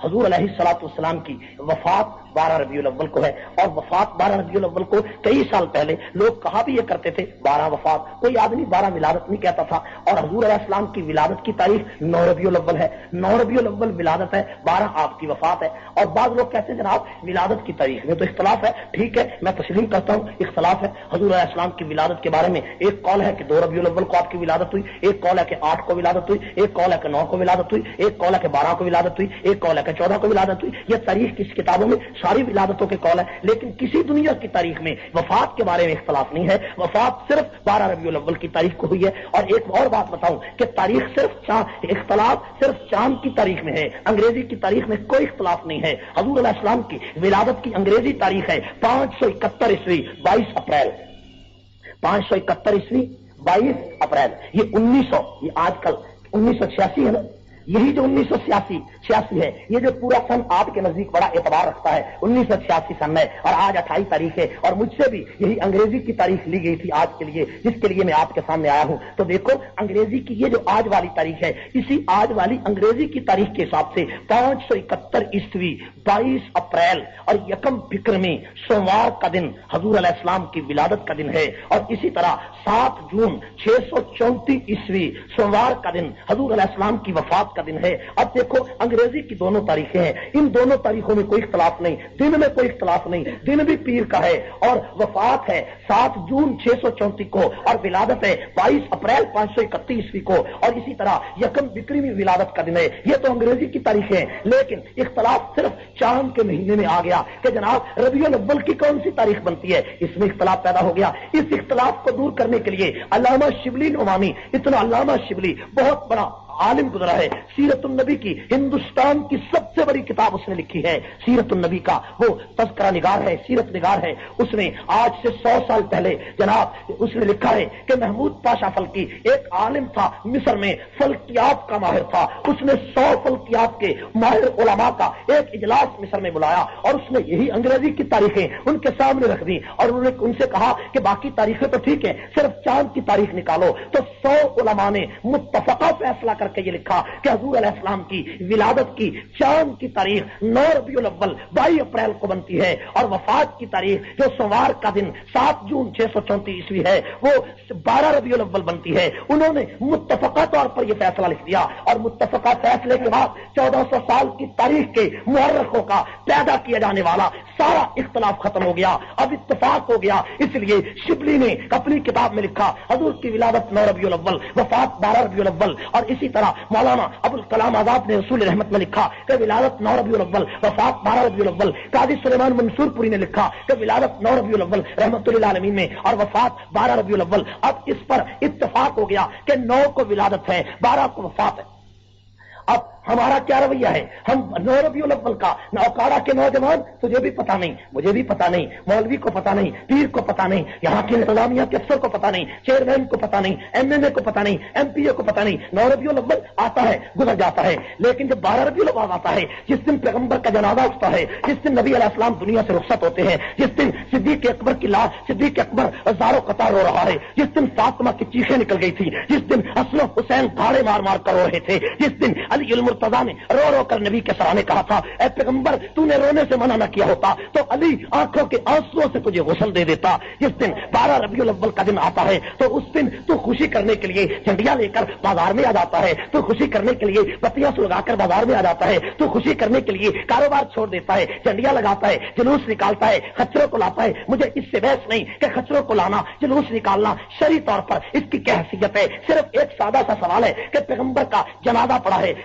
حضور علیہ الصلوۃ والسلام کی وفات 12 ربیع الاول کو ہے، اور وفات 12 ربیع الاول کو کئی سال پہلے لوگ کہا بھی یہ کرتے تھے 12 وفات، کوئی آدمی 12 ولادت نہیں کہتا تھا. اور حضور علیہ السلام کی ولادت کی تاریخ 9 ربیع الاول ہے، 9 ربیع الاول ولادت ہے، 12 آپ کی وفات ہے. اور بعض لوگ کہتے ہیں جناب ولادت کی تاریخ میں تو اختلاف ہے. ٹھیک ہے، میں تسلیم کرتا ہوں اختلاف ہے. حضور علیہ السلام کی ولادت کے بارے میں ایک قول ہے کہ 2 ربیع الاول کو آپ کی ولادت ہوئی، ایک قول ہے کہ 8 کو ولادت ہوئی، ایک قول ہے کہ 9 کو ولادت ہوئی، ایک قول ہے کہ 12 کو ولادت ہوئی، ایک قول ہے کہ 14 کو ولادت ہوئی. یہ تاریخ کس کتابوں میں ساری ولادتوں کے قول ہے، لیکن کسی دنیا کی تاریخ میں وفات کے بارے میں اختلاف نہیں ہے. وفات صرف 12 ربیع الاول کی تاریخ کو ہوئی ہے. اور ایک اور بات بتاؤں کہ تاریخ اختلاف صرف چاند کی تاریخ میں ہے، انگریزی کی تاریخ میں کوئی اختلاف نہیں ہے. حضور علیہ السلام کی ولادت کی انگریزی تاریخ ہے 571 عیسوی 22 اپریل، 571 عیسوی 22 اپریل. یہ 1900، یہ آج کل 1986 ہے نا، یہی جو 1986 ہے، یہ جو پورا سن آپ کے نزدیک بڑا اعتبار رکھتا ہے، 1986 سن ہے، اور آج 28 تاریخ ہے. اور مجھ سے بھی یہی انگریزی کی تاریخ لی گئی تھی آج کے لیے، جس کے لیے میں آپ کے سامنے آیا ہوں. تو دیکھو انگریزی کی یہ جو آج والی تاریخ ہے، اسی آج والی انگریزی کی تاریخ کے حساب سے 571 عیسوی 22 اپریل اور یکم بکرمی سوموار کا دن حضور علیہ السلام کی ولادت کا دن ہے. اور اسی طرح 7 جون 634 عیسوی سوموار کا دن حضور علیہ السلام کی وفات کا دن ہے. اب دیکھو انگریزی کی دونوں تاریخیں ہیں، ان دونوں تاریخوں میں کوئی اختلاف نہیں، دن میں کوئی اختلاف نہیں، دن بھی پیر کا ہے، اور وفات ہے 7 جون 634 کو، اور ولادت ہے 22 اپریل 531 عیسوی کو. اور اسی طرح یکم بکرمی ولادت کا دن ہے. یہ تو انگریزی کی تاریخیں ہیں، لیکن اختلاف صرف چاند کے مہینے میں آ گیا کہ جناب ربیع الاول کی کون سی تاریخ بنتی ہے، اس میں اختلاف پیدا ہو گیا. اس اختلاف کو دور کرنے کے لیے علامہ شبلی نعمانی، اتنا علامہ شبلی بہت بڑا عالم گزرا ہے، سیرت النبی کی ہندوستان کی سب سے بڑی کتاب اس نے لکھی ہے. سیرت النبی کا وہ تذکرہ نگار ہے، سیرت نگار ہے. اس نے آج سے 100 سال پہلے جناب اس نے لکھا ہے کہ محمود پاشا فلکی ایک عالم تھا مصر میں، فلکیات کا ماہر تھا. اس نے 100 فلکیات کے ماہر علماء کا ایک اجلاس مصر میں بلایا، اور اس نے یہی انگریزی کی تاریخیں ان کے سامنے رکھ دی، اور انہوں نے ان سے کہا کہ باقی تاریخیں تو ٹھیک ہیں، صرف چاند کی تاریخ نکالو. تو 100 علماء نے متفقہ فیصلہ کر کے یہ لکھا کہ حضور علیہ السلام کی ولادت کی چاند کی تاریخ 9 ربیع الاول 22 اپریل کو بنتی ہے، اور وفات کی تاریخ جو سوموار کا دن 7 جون 634 عیسوی ہے وہ 12 ربیع الاول بنتی ہے. انہوں نے متفقہ طور پر یہ فیصلہ لکھ دیا، اور متفقہ فیصلے کے بعد 1400 سال کی تاریخ کے مورخوں کا پیدا کیا جانے والا سارا اختلاف ختم ہو گیا، اب اتفاق ہو گیا. اس لیے شبلی نے اپنی کتاب میں لکھا حضور کی ولادت 9 ربیع الاول، وفات 12 ربیع الاول. اور اسی طرح مولانا ابوالکلام آزاد نے رسول رحمت میں لکھا کہ ولادت 9 ربیع الاول، وفات 12 ربیع الاول. قاضی سلیمان منصور پوری نے لکھا کہ ولادت 9 ربیع الاول رحمت للعالمین میں، اور وفات 12 ربیع الاول. اب اس پر اتفاق ہو گیا کہ 9 کو ولادت ہے، 12 کو وفات ہے. اب ہمارا کیا رویہ ہے؟ ہم 9 ربیع الاول کا نوکاڑا کے نوجوان، تجھے بھی پتا نہیں، مجھے بھی پتا نہیں، مولوی کو پتا نہیں، پیر کو پتا نہیں، یہاں کی انتظامیہ کے افسر کو پتا نہیں، چیئرمین کو پتا نہیں، MLA کو پتا نہیں، MPA کو پتا نہیں. 9 ربیع الاول آتا ہے گزر جاتا ہے، لیکن جب 12 ربیع الاول آتا ہے، جس دن پیغمبر کا جنازہ اٹھتا ہے، جس دن نبی علیہ السلام دنیا سے رخصت ہوتے ہیں، جس دن صدیق اکبر کی لاش، صدیق اکبر زارو قطار رو رہا ہے، جس دن فاطمہ کی چیخیں نکل گئی تھی، جس دن حسن و حسین دھاڑے مار مار کر رو رہے تھے، جس دن علی المرتضیٰ نے رو رو کر نبی کے سرانے کہا تھا اے پیغمبر تو نے رونے سے منع نہ کیا ہوتا تو علی آنکھوں کے آنسوؤں سے تجھے غسل دے دیتا. جس دن 12 ربیع الاول کا دن آتا ہے تو اس دن تو خوشی کرنے کے لیے جھنڈیاں لے کر بازار میں آ جاتا ہے، تو خوشی کرنے کے لیے بتیاں سلگا کر بازار میں آ جاتا ہے، تو خوشی کرنے کے لیے کاروبار چھوڑ دیتا ہے، جھنڈیاں لگاتا ہے، جلوس نکالتا ہے، خچروں کو لاتا ہے. مجھے اس سے بحث نہیں کہ خچروں کو لانا، جلوس نکالنا شرعی طور پر اس کی کیا حیثیت ہے. صرف ایک سادہ سا سوال ہے کہ پیغمبر کا جنازہ پڑا ہے،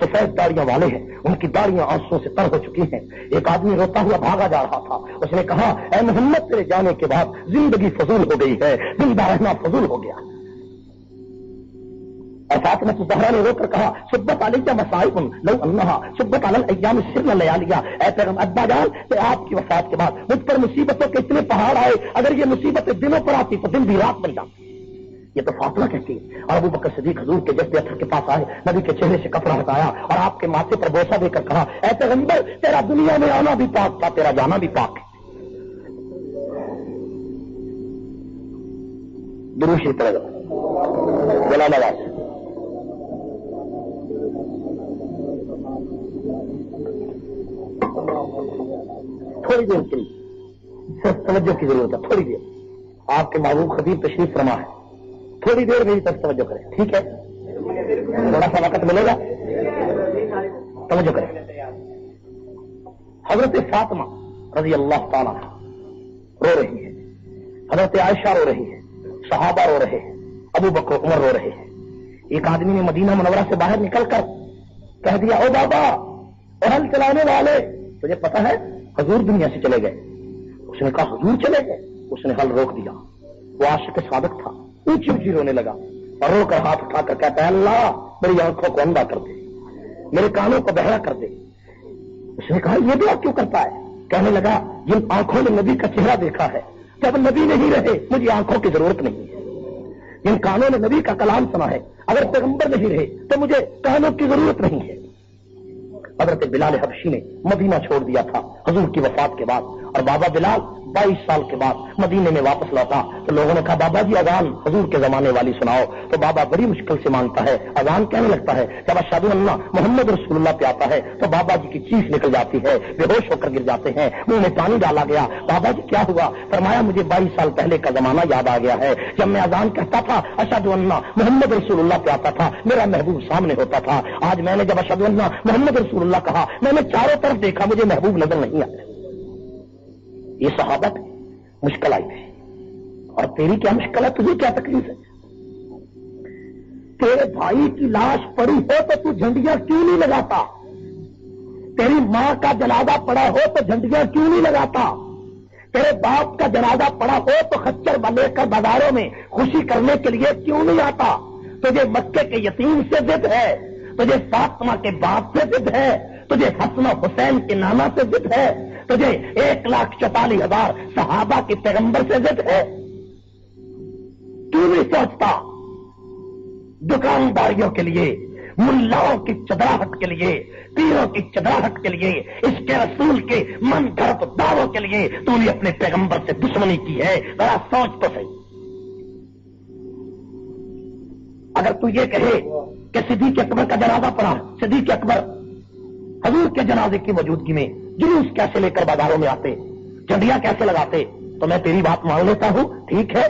سفید داڑیاں والے ہیں، ان کی داڑیاں آنسوؤں سے تر ہو چکی ہیں. ایک آدمی روتا ہوا بھاگا جا رہا تھا. اس نے کہا اے محمد تیرے جانے کے بعد زندگی فضول ہو گئی ہے، زندہ رہنا فضول ہو گیا. اور فاطمہ الزہرا نے رو کر کہا صبت علیہ مصائب لو انہا صبت علی الایام سرن لیالیا. اے پیغمبر ابا جان کہ آپ کی وفات کے بعد مجھ پر مصیبتوں کے اتنے پہاڑ آئے، اگر یہ مصیبتیں دنوں پر آتی تو دن بھی رات بن جاتی. یہ تو فاطمہ کہتی ہے. اور ابو بکر صدیق حضور کے جذب اثر کے پاس آئے، نبی کے چہرے سے کپڑا ہٹایا اور آپ کے ماتھے پر بوسہ دے کر کہا اے پیغمبر تیرا دنیا میں آنا بھی پاک تھا، تیرا جانا بھی پاک ہے. درود شریف پڑھو جلال آباد. تھوڑی دیر کے لیے صرف توجہ کی ضرورت ہے، تھوڑی دیر. آپ کے محبوب خطیب تشریف فرما ہے، تھوڑی دیر میری طرف توجہ کریں، ٹھیک ہے؟ تھوڑا سا وقت ملے گا، توجہ کریں. حضرت فاطمہ رضی اللہ تعالیٰ رو رہی ہے، حضرت عائشہ رو رہی ہے، صحابہ رو رہے ہیں، ابو بکر عمر رو رہے ہیں. ایک آدمی نے مدینہ منورہ سے باہر نکل کر کہہ دیا او بابا او ہل چلانے والے، تجھے پتا ہے حضور دنیا سے چلے گئے. اس نے کہا حضور چلے گئے؟ اس نے ہل روک دیا. وہ عاشق صادق تھا، اونچی اونچی رونے لگا اور رو کر ہاتھ اٹھا کر کہتا ہے اللہ میری آنکھوں کو اندھا کر دے، میرے کانوں کو بہرا کر دے. اس نے کہا یہ دعا کیوں کرتا ہے؟ کہنے لگا جن آنکھوں نے نبی کا چہرہ دیکھا ہے، جب نبی نہیں رہے مجھے آنکھوں کی ضرورت نہیں ہے. جن کانوں نے نبی کا کلام سنا ہے، اگر پیغمبر نہیں رہے تو مجھے کانوں کی ضرورت نہیں ہے. حضرت بلال حبشی نے مدینہ چھوڑ دیا تھا حضور کی وفات کے بعد، اور بابا بلال 22 سال کے بعد مدینے میں واپس لوٹا تو لوگوں نے کہا بابا جی اذان حضور کے زمانے والی سناؤ. تو بابا بڑی مشکل سے مانگتا ہے، اذان کہنے لگتا ہے. جب اشہد ان محمد رسول اللہ پہ آتا ہے تو بابا جی کی چیخ نکل جاتی ہے، بے ہوش ہو کر گر جاتے ہیں، منہ میں پانی ڈالا گیا. بابا جی کیا ہوا؟ فرمایا مجھے 22 سال پہلے کا زمانہ یاد آ گیا ہے، جب میں اذان کہتا تھا اشہد ان محمد رسول اللہ پہ آتا تھا، میرا محبوب سامنے ہوتا تھا. آج میں نے جب اشہد ان محمد رسول اللہ کہا میں نے چاروں طرف دیکھا، مجھے محبوب نظر نہیں آیا. یہ صحابہ تھے، مشکل آئی تھی. اور تیری کیا مشکل ہے؟ تجھے کیا تکلیف ہے؟ تیرے بھائی کی لاش پڑی ہو تو تو جھنڈیاں کیوں نہیں لگاتا؟ تیری ماں کا جنازہ پڑا ہو تو جھنڈیاں کیوں نہیں لگاتا؟ تیرے باپ کا جنازہ پڑا ہو تو خچر لے کر بازاروں میں خوشی کرنے کے لیے کیوں نہیں آتا؟ تجھے مکے کے یتیم سے ضد ہے، تجھے فاطمہ کے باپ سے ضد ہے، تجھے حسن و حسین کے نانا سے ضد ہے، تجھے 1,44,000 صحابہ کے پیغمبر سے ضد ہے. کیوں نہیں سوچتا دکانداریوں کے لیے، ملاؤں کی چدراہٹ کے لیے، پیروں کی چدراہٹ کے لیے، اس کے رسول کے من گھڑت دعووں کے لیے تو نے اپنے پیغمبر سے دشمنی کی ہے؟ ذرا سوچ تو صحیح. اگر تو یہ کہے کہ صدیق اکبر کا جنازہ پڑا، صدیق اکبر حضور کے جنازے کی موجودگی میں جلوس کیسے لے کر بازاروں میں آتے، جھنڈیاں کیسے لگاتے، تو میں تیری بات مان لیتا ہوں، ٹھیک ہے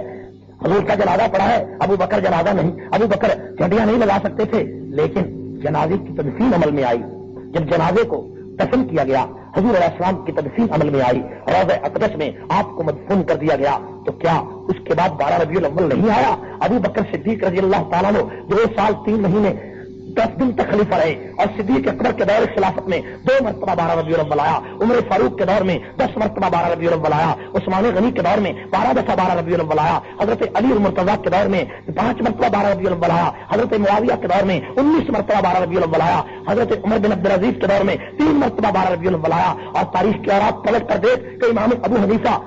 حضور کا جنازہ پڑا ہے، ابو بکر جنازہ نہیں، ابو بکر جھنڈیاں نہیں لگا سکتے تھے، لیکن جنازے کی تدفین عمل میں آئی. جب جنازے کو دفن کیا گیا، حضور علیہ السلام کی تدفین عمل میں آئی، روضہ اقدس میں آپ کو مدفون کر دیا گیا، تو کیا اس کے بعد 12 ربیع الاول نہیں آیا؟ ابو بکر صدیق رضی اللہ تعالیٰ نے 2 سال 3 مہینے 10 دن تک خلیفہ رہے، اور صدیق اکبر کے دور خلافت میں 2 مرتبہ 12 ربیع الاول آیا، عمر فاروق کے دور میں 10 مرتبہ 12 ربیع الاول آیا، عثمان غنی کے دور میں 12 دفعہ 12 ربیع الاول آیا، حضرت علی المرتضیٰ کے دور میں 5 مرتبہ 12 ربیع الاول آیا، حضرت معاویہ کے دور میں 19 مرتبہ 12 ربیع الاول آیا، حضرت عمر بن عبدالعزیز کے دور میں 3 مرتبہ 12 ربیع الاول آیا. اور تاریخ کے اوراق پلٹ کر دیکھ کہ امام ابو حنیفہ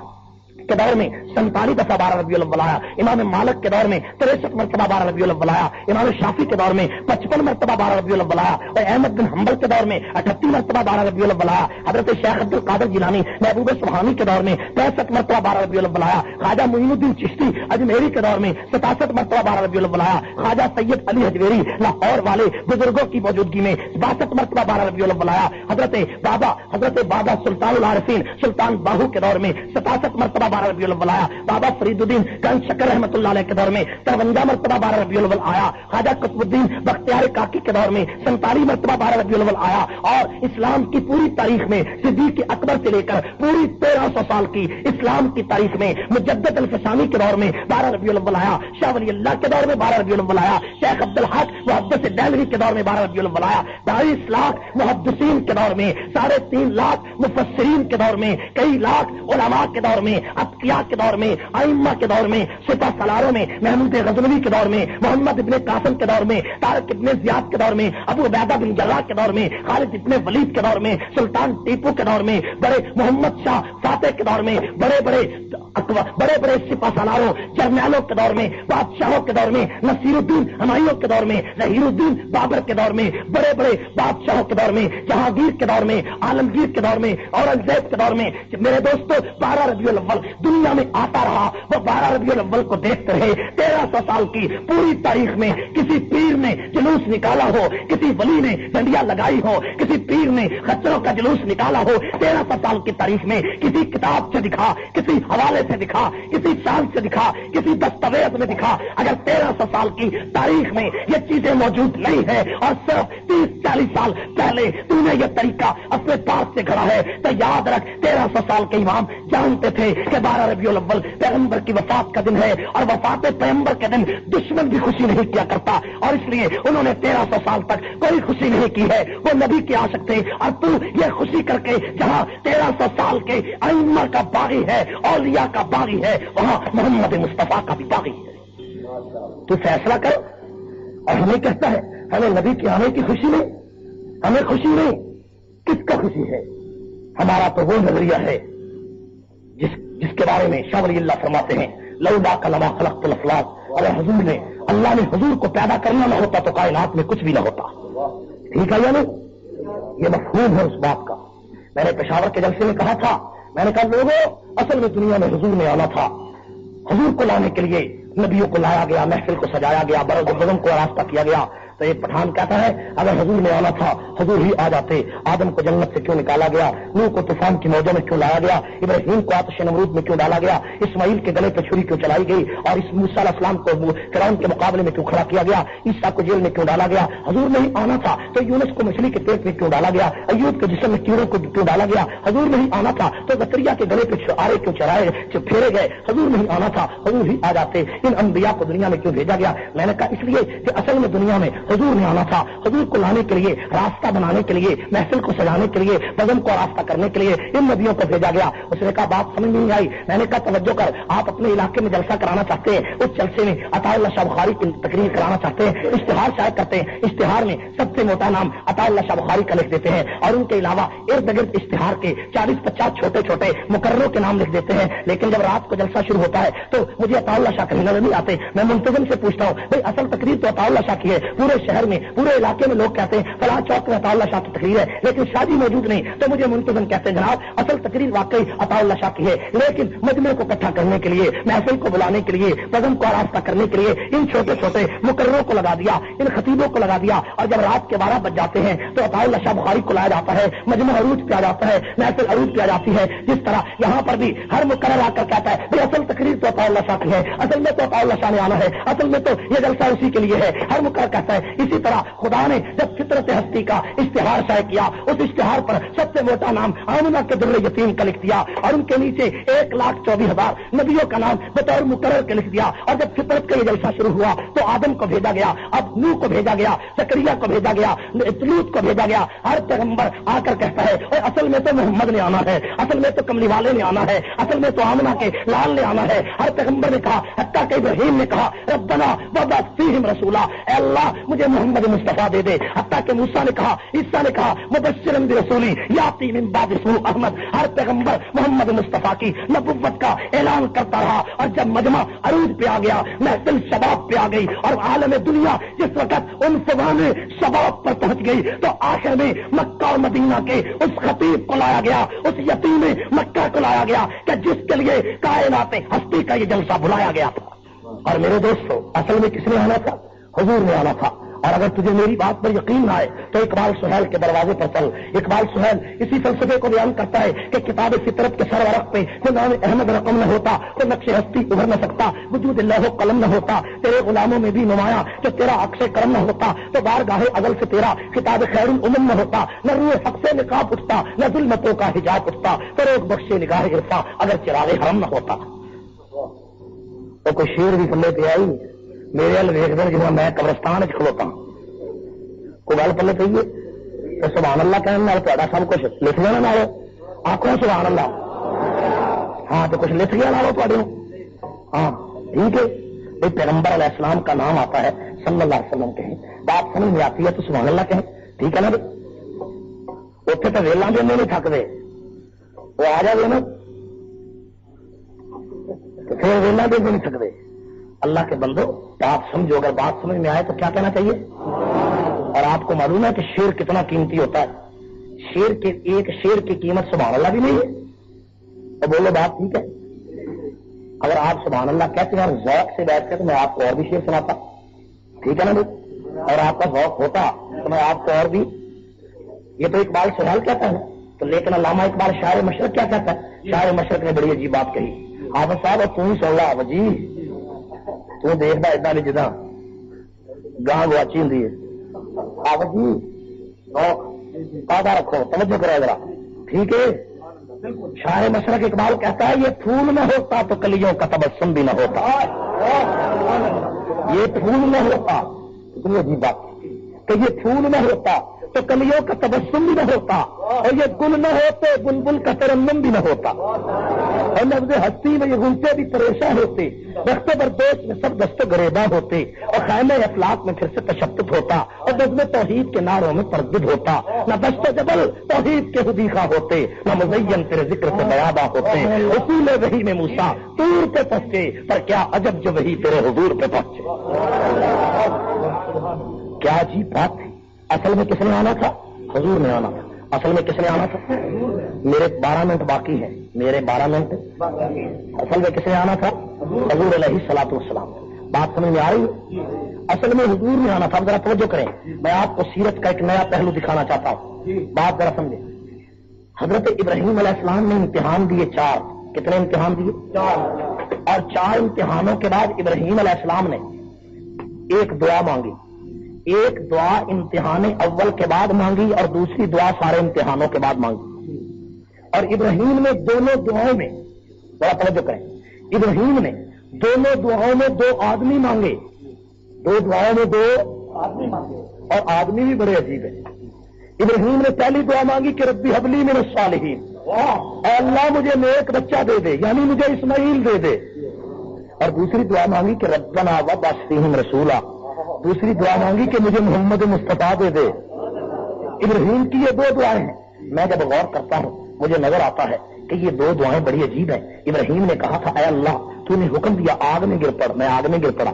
کے دور میں 47 دفعہ 12 ربیع الاول آیا، امام مالک کے دور میں 63 مرتبہ 12 ربیع الاول آیا، امام شافعی کے دور میں 55 مرتبہ 12 ربیع الاول آیا، اور احمد بن حنبل کے دور میں 38 مرتبہ 12 ربیع الاول آیا، حضرت شیخ عبد القادر جیلانی محبوب سبحانی کے دور میں 63 مرتبہ 12 ربیع الاول آیا، خواجہ معین الدین چشتی اجمیری کے دور میں 67 مرتبہ 12 ربیع الاول آیا، خواجہ سید علی حجویری لاہور والے بزرگوں کی موجودگی میں 62 مرتبہ 12 ربیع الاول آیا، حضرت بابا سلطان العارفین سلطان باہو کے دور میں 67 مرتبہ 12 ربیع الاول آیا. بابا فرید الدین گنج شکر رحمۃ اللہ علیہ کے دور میں 53 مرتبہ 12 ربیع الاول آیا. خواجہ قطب الدین بختیار کاکی کے دور میں 47 مرتبہ 12 ربیع الاول آیا. اور اسلام کی پوری تاریخ میں صدیق اکبر سے لے کر پوری 1300 سال کی اسلام کی تاریخ میں مجدد الفسانی کے دور میں 12 ربیع الاول آیا. شاہ ولی اللہ کے دور میں 12 ربیع الاول آیا. شیخ عبدالحق محدث دہلوی کے دور میں 12 ربیع الاول آیا. 22 لاکھ محدثین کے دور میں 3.5 لاکھ مفسرین کے دور میں کئی لاکھ علماء کے دور میں اتقیاء کے دور میں ائمہ کے دور میں سپہ سالاروں میں محمود غزنوی کے دور میں محمد ابن قاسم کے دور میں طارق ابن زیاد کے دور میں ابو عبیدہ بن جراح کے دور میں خالد ابن ولید کے دور میں سلطان ٹیپو کے دور میں بڑے محمد شاہ فاتح کے دور میں بڑے بڑے سپہ سالاروں جرنیلوں کے دور میں بادشاہوں کے دور میں نصیر الدین ہمایوں کے دور میں ظہیر الدین بابر کے دور میں بڑے بڑے بادشاہوں کے دور میں جہانگیر کے دور میں عالمگیر کے دور میں اورنگزیب کے دور میں. میرے دوستو 12 ربیع الاول دنیا میں آتا رہا. وہ 12 ربیع الاول کو دیکھتے رہے. 1300 سال کی پوری تاریخ میں کسی پیر نے جلوس نکالا ہو, کسی ولی نے ڈنڈیاں لگائی ہو, کسی پیر نے خچروں کا جلوس نکالا ہو. 1300 سال کی تاریخ میں کسی کتاب سے دکھا, کسی حوالے سے دکھا, کسی سال سے دکھا, کسی دستاویز میں دکھا. اگر 1300 سال کی تاریخ میں یہ چیزیں موجود نہیں ہے اور صرف 30-40 سال پہلے تو نے یہ طریقہ اپنے پاس سے گھڑا ہے تو یاد رکھ 1300 سال کے امام جانتے تھے کہ 12 ربیع الاول پیغمبر کی وفات کا دن ہے اور وفات پیغمبر کے دن دشمن بھی خوشی نہیں کیا کرتا, اور اس لیے انہوں نے 1300 سال تک کوئی خوشی نہیں کی ہے. وہ نبی کے عاشق تھے اور تو یہ خوشی کر کے جہاں 1300 سال کے ائمہ کا باغی ہے, اولیاء کا باغی ہے, وہاں محمد مصطفیٰ کا بھی باغی ہے. تو فیصلہ کر. اور ہمیں کہتا ہے ہمیں نبی کے آنے کی خوشی نہیں, ہمیں خوشی نہیں. کس کا خوشی ہے؟ ہمارا تو وہ نظریہ ہے جس کے بارے میں شاہ ولی اللہ فرماتے ہیں لولا لما خلقت الافلاک. اور حضور نے اللہ نے حضور کو پیدا کرنا نہ ہوتا تو کائنات میں کچھ بھی نہ ہوتا. ٹھیک ہے یا نہیں؟ یہ مفہوم ہے اس بات کا. میں نے پشاور کے جلسے میں کہا تھا, میں نے کہا لوگوں اصل میں دنیا میں حضور نے آنا تھا. حضور کو لانے کے لیے نبیوں کو لایا گیا, محفل کو سجایا گیا, برد و بزم کو راستہ کیا گیا. تو ایک پٹھان کہتا ہے اگر حضور نے آنا تھا حضور ہی آ جاتے. آدم کو جنت سے کیوں نکالا گیا؟ نوح کو طوفان کی موجوں میں کیوں لایا گیا؟ ابراہیم کو آتش نمرود میں کیوں ڈالا گیا؟ اسماعیل کے گلے پہ چھری کیوں چلائی گئی؟ اور اس موسیٰ علیہ السلام کو فرعون کے مقابلے میں کیوں کھڑا کیا گیا؟ عیسیٰ کو جیل میں کیوں ڈالا گیا؟ حضور نہیں آنا تھا تو یونس کو مچھلی کے پیٹ میں کیوں ڈالا گیا؟ ایوب کے جسم میں کیڑوں کو کیوں ڈالا گیا؟ حضور نہیں آنا تھا تو زکریا کے گلے پہ آرے کیوں چرائے پھیرے گئے؟ حضور نہیں آنا تھا حضور ہی آ جاتے. ان انبیاء کو دنیا میں کیوں بھیجا گیا؟ میں نے کہا اس لیے کہ اصل میں دنیا میں حضور نے آنا تھا. حضور کو لانے کے لیے, راستہ بنانے کے لیے, محفل کو سجانے کے لیے, بزم کو راستہ کرنے کے لیے ان نبیوں کو بھیجا گیا. اس نے کہا بات سمجھ نہیں آئی. میں نے کہا توجہ کر, آپ اپنے علاقے میں جلسہ کرانا چاہتے ہیں, اس جلسے میں عطا اللہ شاہ بخاری کی تقریر کرانا چاہتے ہیں, اشتہار شائع کرتے ہیں, اشتہار میں سب سے موٹا نام عطا اللہ شاہ بخاری کا لکھ دیتے ہیں اور ان کے علاوہ ارد گرد اشتہار کے 40-50 چھوٹے چھوٹے مقرروں کے نام لکھ دیتے ہیں. لیکن جب رات کو جلسہ شروع ہوتا ہے تو مجھے عطا اللہ شاہ کہیں نظر نہیں آتے. میں منتظم سے پوچھتا ہوں بھائی اصل تقریر تو عطا اللہ شاہ کی ہے, پورے شہر میں پورے علاقے میں لوگ کہتے ہیں فلاں چوک میں عطا اللہ شاہ کی تقریر ہے لیکن شادی موجود نہیں. تو مجھے منتظم کہتے ہیں جناب اصل تقریر واقعی عطا اللہ شاہ کی ہے لیکن مجمع کو اکٹھا کرنے کے لیے, محفل کو بلانے کے لیے, بزم کو آراستہ کرنے کے لیے ان چھوٹے چھوٹے مقرروں کو لگا دیا, ان خطیبوں کو لگا دیا. اور جب رات کے 12 بج جاتے ہیں تو عطا اللہ شاہ بخاری کو لایا جاتا ہے, مجمع عروج پہ آ جاتا ہے, محفل عروج پہ آ جاتی ہے. جس طرح یہاں پر بھی ہر مقرر آ کر کہتا ہے بھائی اصل تقریر تو عطا اللہ شاہ کی ہے, اصل میں تو عطا اللہ شاہ نے آنا ہے, اصل میں تو یہ جلسہ اسی کے لیے ہے, ہر مقرر کہتا ہے. اسی طرح خدا نے جب فطرت ہستی کا اشتہار شائع کیا اس اشتہار پر سب سے موٹا نام آمنہ کے در یتیم کا لکھ دیا اور ان کے نیچے 1,24,000 نبیوں کا نام بطور مقرر کے لکھ دیا. اور جب فطرت کا یہ جلسہ شروع ہوا تو آدم کو بھیجا گیا, اب نوح کو بھیجا گیا, زکریا کو بھیجا گیا, لوط کو بھیجا گیا. ہر پیغمبر آ کر کہتا ہے اور اصل میں تو محمد نے آنا ہے, اصل میں تو کملی والے نے آنا ہے, اصل میں تو آمنہ کے لال نے آنا ہے. ہر پیغمبر نے کہا, حتیٰ کہ ابراہیم نے کہا ربنا وبعث فیہم رسولا, اے اللہ مجھے محمد مصطفیٰ دے دے. حتیٰ کہ موسیٰ نے کہا, عیسیٰ نے کہا مبشرا برسولی یاتی من بعد اسمہ احمد. ہر پیغمبر محمد مصطفیٰ کی نبوت کا اعلان کرتا رہا. اور جب مجمع عروج پہ آ گیا, محفل شباب پہ آ گئی اور عالم دنیا جس وقت ان فضان شباب پر پہنچ گئی تو آخر میں مکہ اور مدینہ کے اس خطیب کو لایا گیا, اس یتیم مکہ کو لایا گیا کہ جس کے لیے کائنات ہستی کا یہ جلسہ بلایا گیا تھا. اور میرے دوستو اصل میں کس نے آنا تھا؟ حضور نے آنا تھا. اور اگر تجھے میری بات پر یقین نہ آئے تو اقبال سہیل کے دروازے پر چل. اقبال سہیل اسی فلسفے کو بیان کرتا ہے کہ کتاب فطرت کے سر ورق پہ تو نام احمد رقم نہ ہوتا تو نقش ہستی ابھر نہ سکتا, وجود اللہ و قلم نہ ہوتا تیرے غلاموں میں بھی نمایاں تو تیرا عکس کرم نہ ہوتا, تو بارگاہ ازل سے تیرا کتاب خیر الامم نہ ہوتا, نہ روح حق سے نقاب اٹھتا, نہ ظلمتوں کا حجاب اٹھتا, فروغ بخشے نگاہ عرفا اگر چراغ حرم نہ ہوتا. تو کوئی شیر بھی پلے پہ آئی میرے ال ویخ دیں جب میں قبرستان کھلوتا کوئی گل پلے پی ہے تو سبحان اللہ کہنے تا سب کچھ لکھ جانا نالو آخو سبحان اللہ. ہاں تو کچھ لکھ گیا نالو تے. ہاں ٹھیک ہے, ایک پیغمبر علیہ السلام کا نام آتا ہے صلی اللہ علیہ وسلم کہیں, بات سمجھ میں آتی ہے تو سبحان اللہ کہیں. ٹھیک ہے نا بھائی, اتنے تو ویلا دے نہیں تھکتے, وہ آ جائے نا تو پھر ویلا دے نہیں تھکتے. اللہ کے بندو بات سمجھو, اگر بات سمجھ میں آئے تو کیا کہنا چاہیے. اور آپ کو معلوم ہے کہ شیر کتنا قیمتی ہوتا ہے. شیر کے ایک شیر کی قیمت سبحان اللہ بھی نہیں ہے. تو بولو بات ٹھیک ہے. اگر آپ سبحان اللہ کہتے ہیں اور ذوق سے بیٹھتے تو میں آپ کو اور بھی شیر سناتا. ٹھیک ہے نا بھائی, اور آپ کا ذوق ہوتا تو میں آپ کو اور بھی. یہ تو اقبال سہیل کہتا ہے, تو لیکن علامہ اقبال شاعر مشرق کیا کہتا ہے. شاعر مشرق نے بڑی عجیب بات کہی. حافظ صاحب اور تم ہی سن لا وجی تو دیکھتا ادا بھی جدا گاہ گواچی ہوں. حافظ جی پادا رکھو, توجہ کرو ذرا. ٹھیک ہے, شاعر مشرق اقبال کہتا ہے یہ پھول نہ ہوتا تو کلیوں کا تبسم بھی نہ ہوتا. یہ پھول نہ ہوتا, اتنی عجیب بات کہ یہ پھول نہ ہوتا تو کلیوں کا تبسم بھی نہ ہوتا, اور یہ گل نہ ہوتے بلبل کا ترنم بھی نہ ہوتا, اور لفظ ہستی میں یہ گھومتے بھی پریشان ہوتے, دست بردوش میں سب دست گریباں ہوتے, اور خیمہ افلاق میں پھر سے تشدد ہوتا, اور نظم توحید کے نعروں میں تردد ہوتا. نہ دست جبل توحید کے حدیقہ ہوتے, نہ مزین تیرے ذکر سے بیاباں ہوتے. اصول وحی میں موسیٰ طور پہ پہنچے, پر کیا عجب جو وہی تیرے حضور پہ پہنچے. کیا عجیب بات تھی. اصل میں کس نے آنا تھا؟ حضور نے آنا تھا. اصل میں کس نے آنا تھا؟ میرے 12 منٹ باقی ہیں, میرے 12 منٹ. اصل میں کس نے آنا تھا؟ حضور علیہ الصلوۃ والسلام. بات سمجھ میں آ رہی ہے؟ اصل میں حضور نے آنا تھا. ذرا توجہ کریں, میں آپ کو سیرت کا ایک نیا پہلو دکھانا چاہتا ہوں. بات ذرا سمجھیں. حضرت ابراہیم علیہ السلام نے امتحان دیے 4. کتنے امتحان دیے؟ 4. اور 4 امتحانوں کے بعد ابراہیم علیہ السلام نے ایک دعا مانگی. ایک دعا امتحان اول کے بعد مانگی اور دوسری دعا سارے امتحانوں کے بعد مانگی. اور ابراہیم نے دونوں دعاؤں میں, ذرا توجہ کریں, ابراہیم نے دونوں دعاؤں میں 2 آدمی مانگے. 2 دعاؤں میں 2 آدمی مانگے, اور آدمی بھی بڑے عجیب ہے. ابراہیم نے پہلی دعا مانگی کہ ربی حبلی من الصالحین, اے اللہ مجھے نیک بچہ دے دے, یعنی مجھے اسماعیل دے دے. اور دوسری دعا مانگی کہ ربنا وابعث فیہم رسولا, دوسری دعا مانگی کہ مجھے محمد مصطفیٰ دے دے. ابراہیم کی یہ 2 دعائیں ہیں. میں جب غور کرتا ہوں مجھے نظر آتا ہے کہ یہ 2 دعائیں بڑی عجیب ہیں. ابراہیم نے کہا تھا اے اللہ تو نے حکم دیا آگ میں گر پڑ, میں آگ میں گر پڑا.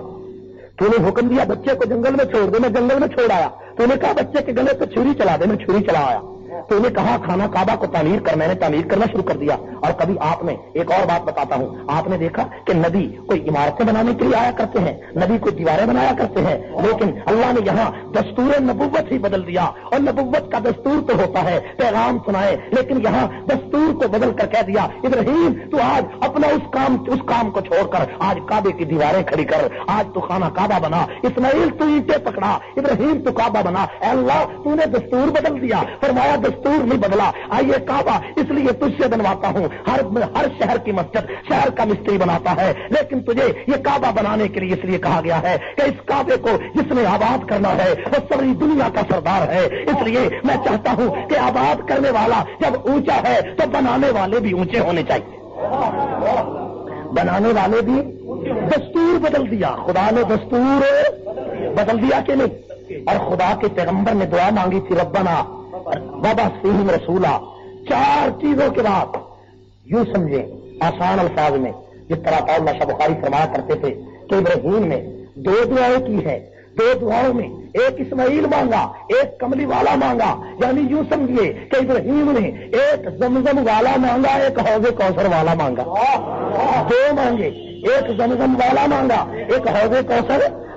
تو نے حکم دیا بچے کو جنگل میں چھوڑ دے, میں جنگل میں چھوڑ آیا. تو نے کہا بچے کے گلے پہ چھری چلا دے, میں چھری چلا آیا. تو نے کہا کھانا کعبہ کو تعمیر کر, میں نے تعمیر کرنا شروع کر دیا. اور کبھی آپ نے ایک اور بات بتاتا ہوں, آپ نے دیکھا کہ نبی کوئی عمارتیں بنانے کے لیے آیا کرتے ہیں, نبی کوئی دیواریں بنایا کرتے ہیں, لیکن اللہ نے یہاں دستور نبوت ہی بدل دیا. اور نبوت کا دستور تو ہوتا ہے پیغام سنائے, لیکن یہاں دستور کو بدل کر کہہ دیا ابراہیم تو آج اپنا اس کام کو چھوڑ کر آج کعبے کی دیواریں کھڑی کر, آج تو خانہ کعبہ بنا. اسماعیل تو اینٹیں پکڑا, ابراہیم تو کعبہ بنا. اے اللہ تو نے دستور بدل دیا. فرمایا دستور نہیں بدلا, آئیے کعبہ اس لیے تجھ سے بنواتا ہوں. ہر شہر کی مسجد شہر کا مستری بناتا ہے, لیکن تجھے یہ کعبہ بنانے کے لیے اس لیے کہا گیا ہے کہ اس کعبے کو جس نے آباد کرنا ہے وہ ساری دنیا کا سردار ہے. اس لیے میں چاہتا ہوں کہ آباد کرنے والا جب اونچا ہے تو بنانے والے بھی اونچے ہونے چاہیے. بنانے والے بھی دستور بدل دیا. خدا نے دستور بدل دیا کہ نہیں. اور خدا کے پیغمبر نے دعا مانگی تھی ربنا وابعث فیہم رسولا. 4 چیزوں کے بعد یوں سمجھیں آسان الفاظ میں, جس طرح اللہ شاہ بخاری فرمایا کرتے تھے کہ ابراہیم نے 2 دعائیں کی ہیں. 2 دعاؤں میں ایک اسماعیل مانگا, ایک کملی والا مانگا. یعنی یوں سمجھیے کہ ابراہیم نے ایک زمزم والا مانگا, ایک حوض کوثر والا مانگا. 2 مانگے, ایک زمزم والا مانگا, ایک حوض کوثر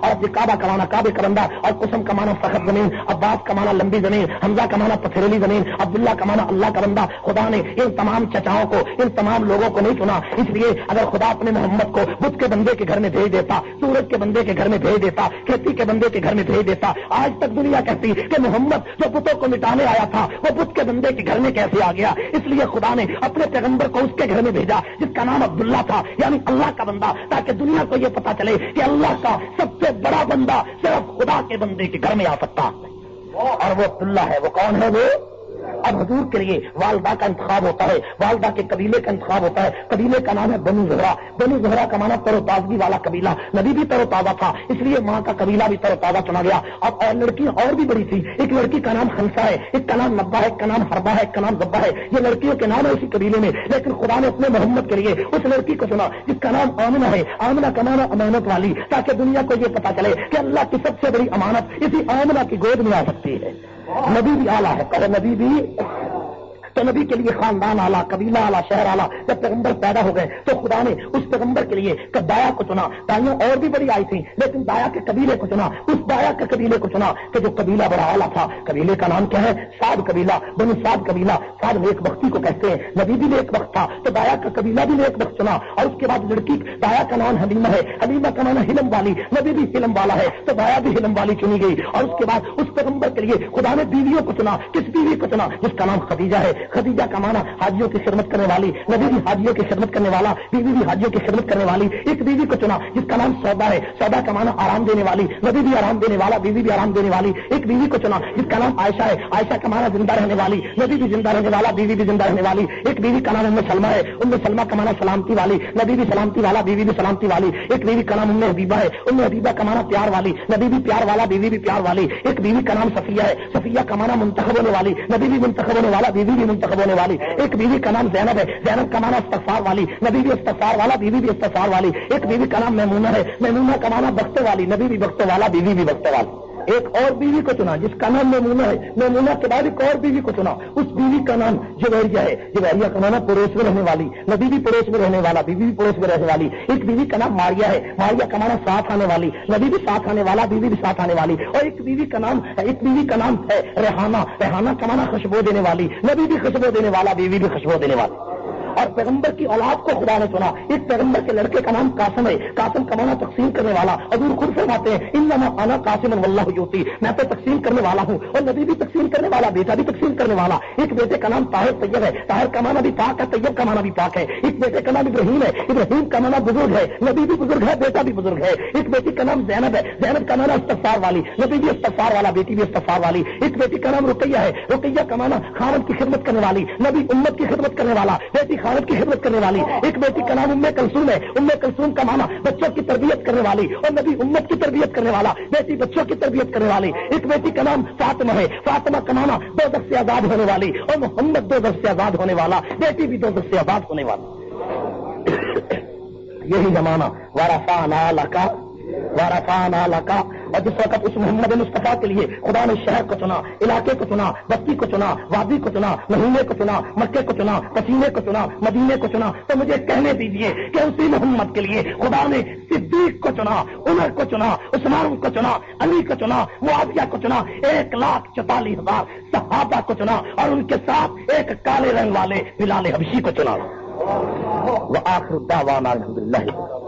اور کعبہ کا معنی کعبے کا بندہ، اور قسم کا معنی سخت زمین، عباس کا معنی لمبی زمین، حمزہ کا معنی پتھریلی زمین، عبداللہ کا معنی اللہ کا بندہ۔ خدا نے ان تمام چچاؤں کو، ان تمام لوگوں کو نہیں چنا، اس لیے اگر خدا اپنے محمد کو بدھ کے بندے کے گھر میں بھیج دیتا، سورج کے بندے کے گھر میں بھیج دیتا، کھیتی کے بندے کے گھر میں بھیج دیتا، آج تک دنیا کہتی کہ محمد جو بتوں کو مٹانے آیا تھا وہ بدھ کے بندے کے گھر میں کیسے آ گیا؟ اس لیے خدا نے اپنے پیغمبر کو اس کے گھر میں بھیجا جس کا نام عبداللہ تھا، یعنی اللہ کا بندہ، تاکہ دنیا کو یہ پتا چلے کہ اللہ کا سب سے بڑا بندہ صرف خدا کے بندے کے گھر میں آ سکتا ہے، اور وہ عبداللہ ہے۔ وہ کون ہے؟ وہ اب حضور کے لیے والدہ کا انتخاب ہوتا ہے، والدہ کے قبیلے کا انتخاب ہوتا ہے، قبیلے کا نام ہے بنو زہرا۔ بنو زہرا کا معنی تر و تازگی والا قبیلہ، نبی بھی تر و تازہ تھا اس لیے ماں کا قبیلہ بھی تر و تازہ چنا گیا۔ اب اور لڑکیاں اور بھی بڑی تھی، ایک لڑکی کا نام خنسا ہے، ایک کا نام نبا ہے، ایک کا نام حربا ہے، ایک کا نام زبا ہے، یہ لڑکیوں کے نام ہے اسی قبیلے میں، لیکن خدا نے اپنے محمد کے لیے اس لڑکی کو چنا جس کا نام آمنہ ہے، آمنہ کا معنی امانت والی، تاکہ دنیا کو یہ پتا چلے کہ اللہ کی سب سے بڑی امانت اسی آمنہ کی گود میں آ سکتی ہے۔ نبی بھی اعلیٰ ہے، کہو نبی بھی، تو نبی کے لیے خاندان آلہ، قبیلہ آلہ، شہر آلہ۔ جب پیغمبر پیدا ہو گئے تو خدا نے اس پیغمبر کے لیے دایا کو چنا، دائیاں اور بھی بڑی آئی تھیں لیکن دایا کے قبیلے کو چنا، اس دایا کے قبیلے کو چنا کہ جو قبیلہ بڑا آلہ تھا۔ قبیلے کا نام کیا ہے؟ سعد قبیلہ، بنو سعد قبیلہ۔ سعد نیک بختی کو کہتے ہیں، نبی بھی نیک بخت تھا تو دایا کا قبیلہ بھی نیک بخت چنا، اور اس کے بعد لڑکی دایا کا نام حلیمہ ہے، حلیمہ کا نام حلم والی، نبی بھی حلم والا ہے تو دایا بھی حلم والی چنی گئی۔ اور اس کے بعد اس پیغمبر کے لیے خدا نے بیویوں کو چنا، کس بیوی کو چنا؟ جس کا نام خدیجہ ہے۔ خدیجہ کا معنی حاجیوں کی خدمت کرنے والی، نبی بھی حاجیوں کی خدمت کرنے والا، بیوی بھی حاجیوں کی خدمت کرنے والی۔ ایک بیوی کو چنا جس کا نام سودا ہے، سودا کا معنی آرام دینے والی، نبی بھی آرام دینے والا، بیوی بھی آرام دینے والی۔ ایک بیوی کو چنا جس کا نام عائشہ ہے، عائشہ کا معنی زندہ رہنے والی، نبی بھی زندہ رہنے والا، بیوی بھی زندہ رہنے والی۔ ایک بیوی کا نام ام سلمہ ہے، ام سلمہ کا معنی سلامتی والی، نبی بھی سلامتی والا، بیوی بھی سلامتی والی۔ ایک بیوی کا نام ام حبیبہ ہے، ام حبیبہ کا معنی پیار والی، نبی بھی پیار والا، بیوی بھی پیار والی۔ ایک بیوی کا نام صفیہ ہے، صفیہ کا معنی منتخب ہونے والی، نبی بھی منتخب ہونے والا، بیوی بھی منتخب ہونے والی۔ ایک بیوی کا نام زینب ہے، زینب کا معنی استغفار والی، نبی بھی استغفار والا، بیوی بھی استغفار والی۔ ایک بیوی کا نام میمونہ ہے، میمونہ کا معنی بخت والی، نبی بھی بخت والا، بیوی بھی بخت والی۔ ایک اور بیوی کو چنا جس کا نام میمونہ ہے، میمونہ کے بعد ایک اور بیوی کو چنا، اس بیوی کا نام جویریہ ہے، جویریہ کا معنی پڑوس میں رہنے والی، نبی بھی پڑوس میں رہنے والا، بیوی بھی پڑوس میں رہنے والی۔ ایک بیوی کا نام ماریا ہے، ماریا کا معنی ساتھ آنے والی، نبی بھی ساتھ آنے والا، بیوی بھی ساتھ آنے والی۔ اور ایک بیوی کا نام ہے ریحانہ، ریحانہ کا معنی خوشبو دینے والی، نبی بھی خوشبو دینے والا، بیوی بھی خوشبو دینے والی۔ اور پیغمبر کی اولاد کو خدا نے چنا، اس پیغمبر کے لڑکے کا نام قاسم ہے، قاسم کا معنی تقسیم کرنے والا۔ حضور خود فرماتے ہیں انما انا قاسم واللہ یؤتی، میں تو تقسیم کرنے والا ہوں، اور نبی بھی تقسیم کرنے والا، بیٹا بھی تقسیم کرنے والا۔ ایک بیٹے کا نام طاہر طیب ہے، طاہر کا معنی بھی پاک ہے، طیب کا معنی بھی پاک ہے۔ ایک بیٹے کا نام ابراہیم ہے، ابراہیم کا معنی بزرگ ہے، نبی بھی بزرگ ہے، بیٹا بھی بزرگ ہے۔ ایک بیٹی کا نام زینب ہے، زینب کا معنی استغفار والی، نبی بھی استغفار والا، بیٹی بھی استغفار والی۔ ایک بیٹی کا نام رقیہ ہے، رقیہ کا معنی خاوند کی خدمت کرنے والی، نبی امت کی خدمت کرنے والا، بیٹی خاوند کی خدمت کرنے والی۔ ایک بیٹی کا نام ام کلثوم ہے، ام کلثوم کا معنی بچوں کی تربیت کرنے والی، اور نبی امت کی تربیت کرنے والا، بیٹی بچوں کی تربیت کرنے والی۔ ایک بیٹی کا نام فاطمہ ہے، فاطمہ کا معنی دوزخ سے آزاد ہونے والی، اور محمد دوزخ سے آزاد ہونے والا، بیٹی بھی دوزخ سے آزاد ہونے والا۔ یہی زمانہ ورفعنا لک، اور جس وقت اس محمد مصطفیٰ کے لیے خدا نے شہر کو چنا، علاقے کو چنا، بستی کو چنا، وادی کو چنا، مہینے کو چنا، مکے کو چنا، پسینے کو چنا، مدینے کو چنا، تو مجھے کہنے دیجئے کہ اسی محمد کے لیے خدا نے صدیق کو چنا، عمر کو چنا، عثمان کو چنا، علی کو چنا، معاویہ کو چنا، 1,44,000 صحابہ کو چنا، اور ان کے ساتھ ایک کالے رنگ والے بلال حبشی کو چنا۔ وآخر دعوانا الحمدللہ۔